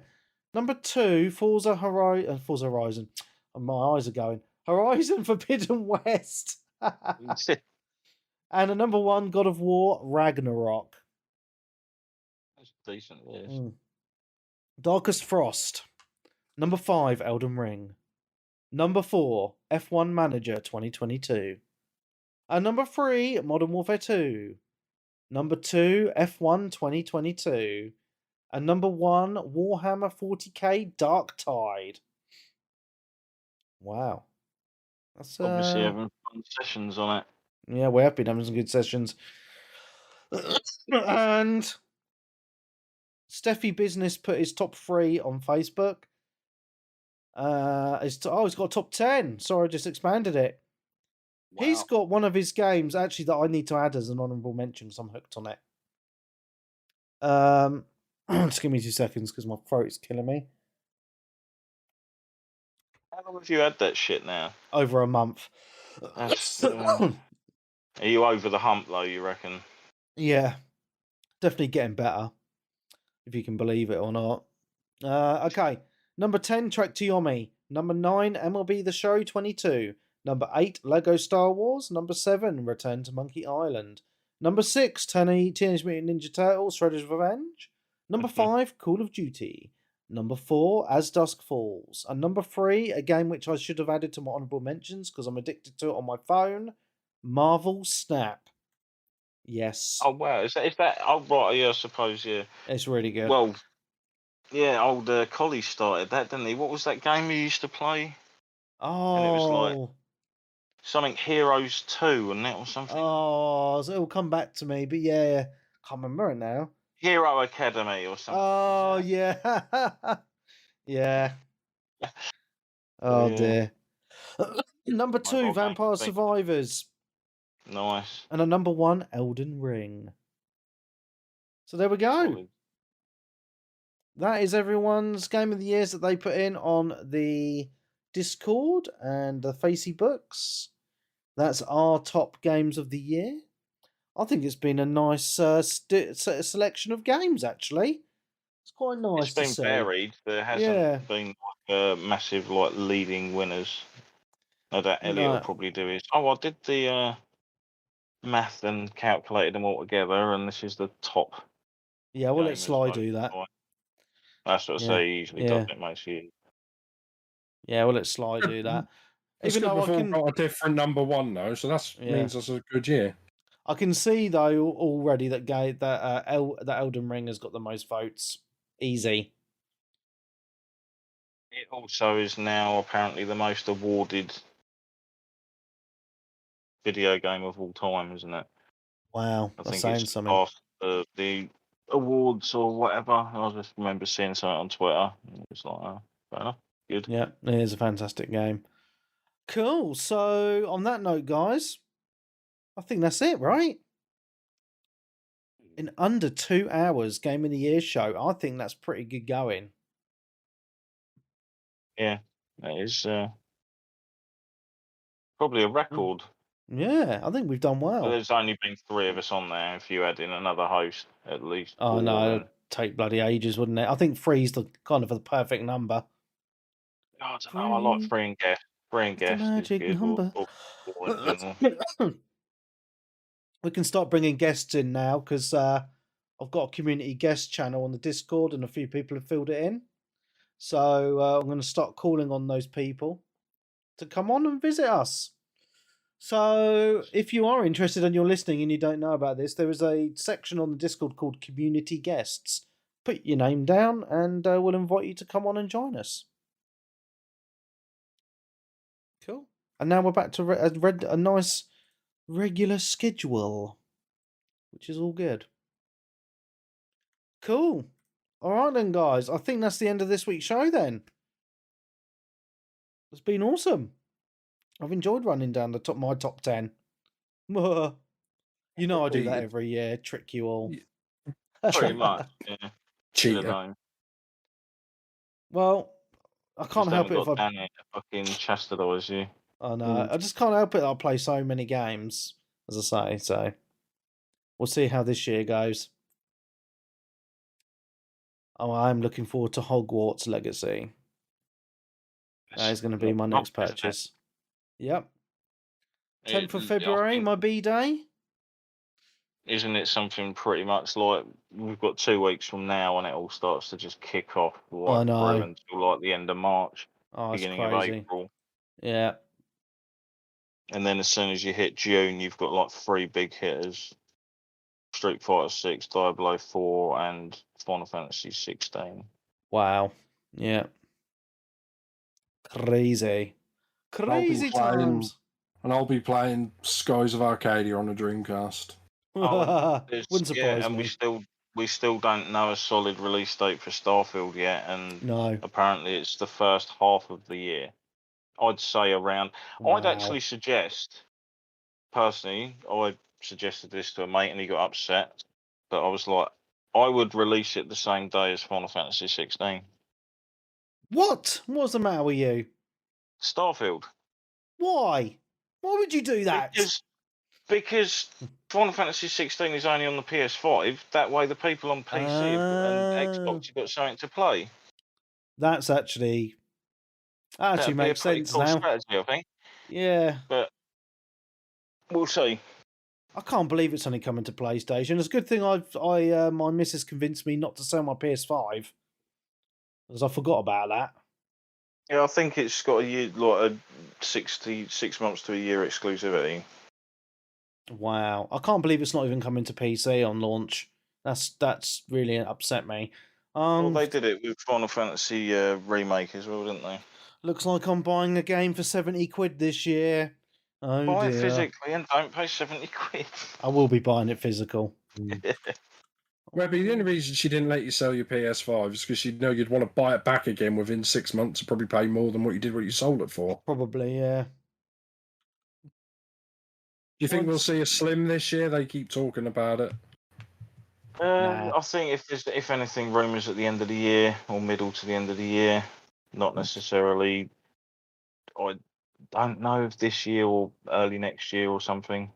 Number 2, Forza Horizon. My eyes are going. Horizon Forbidden West. And a number 1, God of War Ragnarok. That's decent, yes. Darkest Frost. Number 5, Elden Ring. Number 4, F1 Manager 2022. And number 3, Modern Warfare 2. Number 2, F1 2022. And number 1, Warhammer 40k Darktide. Wow. That's obviously having fun sessions on it. Yeah, we have been having some good sessions. And Steffi Business put his top 3 on Facebook. He's got top 10. Sorry, I just expanded it. Wow. He's got one of his games actually that I need to add as an honourable mention because I'm hooked on it. Just give me 2 seconds because my throat's killing me. How long have you had that shit now? Over a month. Are you over the hump though, you reckon? Yeah. Definitely getting better. If you can believe it or not. Okay. Number 10, Trek to Yomi. Number 9, MLB The Show 22. Number 8, Lego Star Wars. Number 7, Return to Monkey Island. Number 6, Teenage Mutant Ninja Turtles Shredder's Revenge. Number 5, Call of Duty. Number 4, As Dusk Falls. And number 3, a game which I should have added to my honourable mentions because I'm addicted to it on my phone, Marvel Snap. Yes. Oh, wow. Is that? Oh, right. Yeah, I suppose, yeah. It's really good. Well, yeah, old Collie started that, didn't he? What was that game he used to play? Oh. And it was like, something Heroes 2 and that or something. Oh, so it'll come back to me, but yeah, can't remember it now. Hero Academy or something. Oh yeah, yeah. Oh yeah. dear. Number 2, Vampire Survivors. Nice. And a number 1, Elden Ring. So there we go. Solid. That is everyone's game of the years that they put in on the Discord and the Facey Books. That's our top games of the year. I think it's been a nice selection of games, actually. It's quite nice to see. It's been varied. There hasn't been massive leading winners. No, that Elliot will probably do his. Oh, I did the math and calculated them all together, and this is the top. Yeah, we'll let Sly do that. That's what I say. He usually does it most years. Yeah, we'll let Sly do that. Even though I can got a different number 1 though, so that means that's a good year. I can see though already that that Elden Ring has got the most votes. Easy. It also is now apparently the most awarded video game of all time, isn't it? Wow, I think it's past the awards or whatever. I just remember seeing something on Twitter. It was like, fair enough, good. Yeah, it is a fantastic game. Cool. So on that note, guys, I think that's it, right? In under 2 hours, Game of the Year show. I think that's pretty good going. Yeah, that is probably a record. Yeah, I think we've done well. There's only been 3 of us on there. If you add in another host, at least. Oh no, it'd take bloody ages, wouldn't it? I think 3's the kind of the perfect number. Oh, I don't know. I like 3 and guest. 3 and guest is good. Number. We can start bringing guests in now because I've got a community guest channel on the Discord and a few people have filled it in. So I'm going to start calling on those people to come on and visit us. So if you are interested and you're listening and you don't know about this, there is a section on the Discord called Community Guests. Put your name down and we'll invite you to come on and join us. Cool. And now we're back to a nice regular schedule, which is all good. Cool. All right then, guys. I think that's the end of this week's show then. It's been awesome. I've enjoyed running down my top 10. You know I do that every year, trick you all. Pretty much, yeah. Cheater. Well, I can't help it if I fucking chastise you. I know. I just can't help it that I play so many games, as I say, so we'll see how this year goes. Oh, I'm looking forward to Hogwarts Legacy. That is going to be my next purchase. Yep. 10th of February, my B-Day. Isn't it something pretty much like we've got 2 weeks from now and it all starts to just kick off I know. until the end of March, beginning of April. Yeah. And then as soon as you hit June, you've got 3 big hitters. Street Fighter 6, Diablo 4 and Final Fantasy 16. Wow. Yeah. Crazy times. And I'll be playing Skies of Arcadia on a Dreamcast. Wouldn't surprise me. And we still don't know a solid release date for Starfield yet, and apparently it's the first half of the year. I'd say around. Wow. I'd actually suggest, personally, I suggested this to a mate and he got upset, but I was like, I would release it the same day as Final Fantasy 16. What? What's the matter with you? Starfield. Why? Why would you do that? Because Final Fantasy 16 is only on the PS5. That way, the people on PC and Xbox have got something to play. That actually makes sense cool now. Strategy, I think. Yeah, but we'll see. I can't believe it's only coming to PlayStation. It's a good thing my missus convinced me not to sell my PS5 because I forgot about that. Yeah, I think it's got a year, a 6 months to a year exclusivity. Wow, I can't believe it's not even coming to PC on launch. That's really upset me. Well, they did it with Final Fantasy Remake as well, didn't they? Looks like I'm buying a game for £70 this year. Oh, buy dear. it physically and don't pay 70 quid. I will be buying it physical. Webby, the only reason she didn't let you sell your PS5 is because she'd know you'd want to buy it back again within 6 months and probably pay more than what you sold it for. Probably, yeah. Do you think we'll see a Slim this year? They keep talking about it. Nah. I think if anything, rumours at the end of the year or middle to the end of the year, not necessarily. I don't know if this year or early next year or something.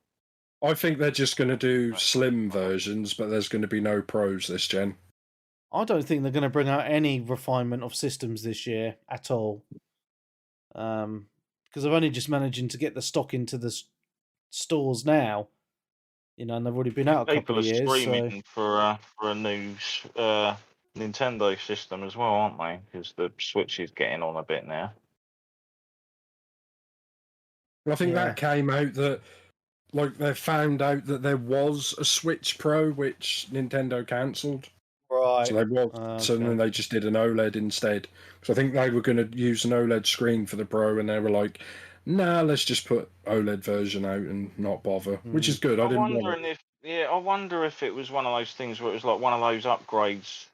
I think they're just going to do slim versions, but there's going to be no pros this gen. I don't think they're going to bring out any refinement of systems this year at all. Because they're only just managing to get the stock into the stores now. You know, and they've already been out a couple of years. People are screaming for a new Nintendo system as well, aren't they? Because the Switch is getting on a bit now. I think that came out that, like, they found out that there was a Switch Pro, which Nintendo cancelled. Right. So they was, so then they just did an OLED instead. So I think they were going to use an OLED screen for the Pro, and they were like, "Nah, let's just put OLED version out and not bother," which is good. I wonder if it was one of those things where it was like one of those upgrades,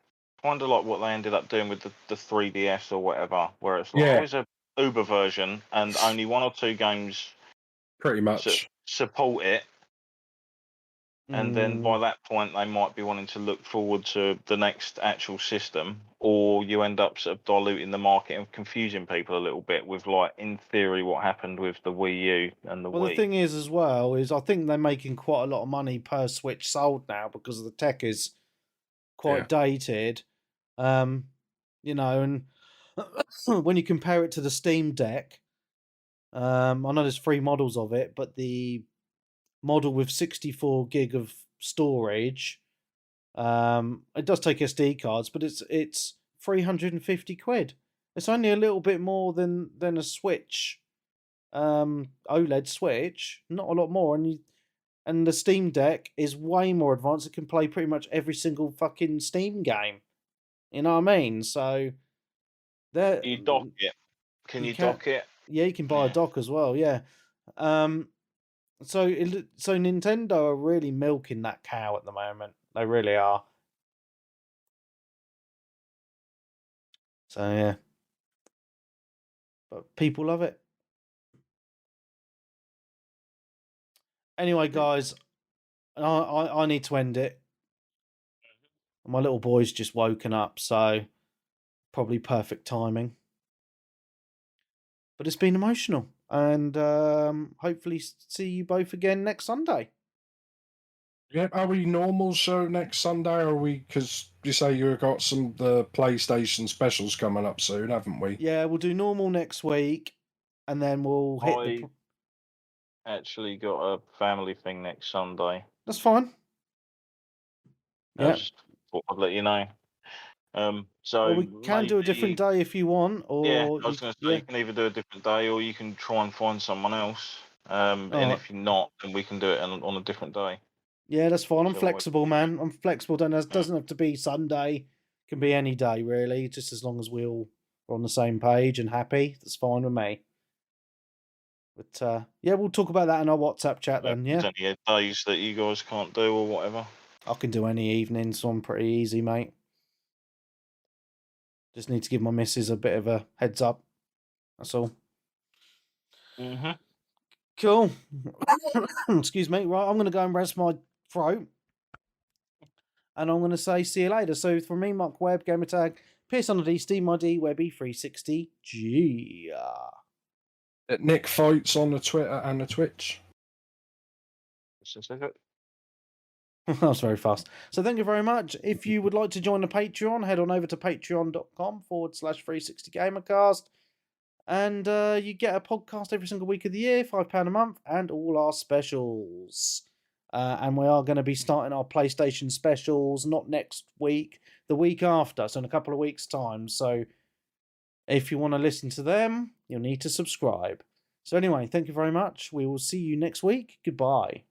kind of like what they ended up doing with the 3DS or whatever, where it's like, here's a Uber version, and only 1 or 2 games pretty much support it. And then by that point, they might be wanting to look forward to the next actual system, or you end up sort of diluting the market and confusing people a little bit with, like, in theory, what happened with the Wii U and the Wii. Well, the thing is, as well, is I think they're making quite a lot of money per Switch sold now because the tech is quite dated. You know, and when you compare it to the Steam Deck, I know there's 3 models of it, but the model with 64 gig of storage, it does take SD cards, but it's 350 quid. It's only a little bit more than a Switch, OLED Switch, not a lot more. And the Steam Deck is way more advanced. It can play pretty much every single fucking Steam game. You know what I mean? So you dock it. Can you dock it? Yeah, you can buy a dock as well. Yeah. So Nintendo are really milking that cow at the moment. They really are. So yeah, but people love it. Anyway, guys, I need to end it. My little boy's just woken up, so probably perfect timing. But it's been emotional, and hopefully see you both again next Sunday. Yeah, are we normal show next Sunday, or are we, because you say you've got some the PlayStation specials coming up soon, haven't we? Yeah, we'll do normal next week, and then we'll hit actually got a family thing next Sunday. That's fine. I just thought I'd let you know. So we can do a different day if you want, or I was going to say you can either do a different day, or you can try and find someone else. And if you're not, then we can do it on a different day. Yeah, that's fine. I'm flexible, man. I'm flexible. Doesn't have to be Sunday. It can be any day, really. Just as long as we all are on the same page and happy, that's fine with me. But yeah, we'll talk about that in our WhatsApp chat then. Yeah. Any days that you guys can't do or whatever. I can do any evening, so I'm pretty easy, mate. Just need to give my missus a bit of a heads up. That's all. Cool. Excuse me. Right, I'm going to go and rest my throat. And I'm going to say see you later. So from me, Mark Webb, Gamertag, Pierce on the D, Steam ID, Webby360G. Nick Fights on the Twitter and the Twitch. That was very fast. So thank you very much. If you would like to join the Patreon, head on over to patreon.com/360gamercast. And you get a podcast every single week of the year, £5 a month, and all our specials. And we are going to be starting our PlayStation specials, not next week, the week after, so in a couple of weeks' time. So if you want to listen to them, you'll need to subscribe. So anyway, thank you very much. We will see you next week. Goodbye.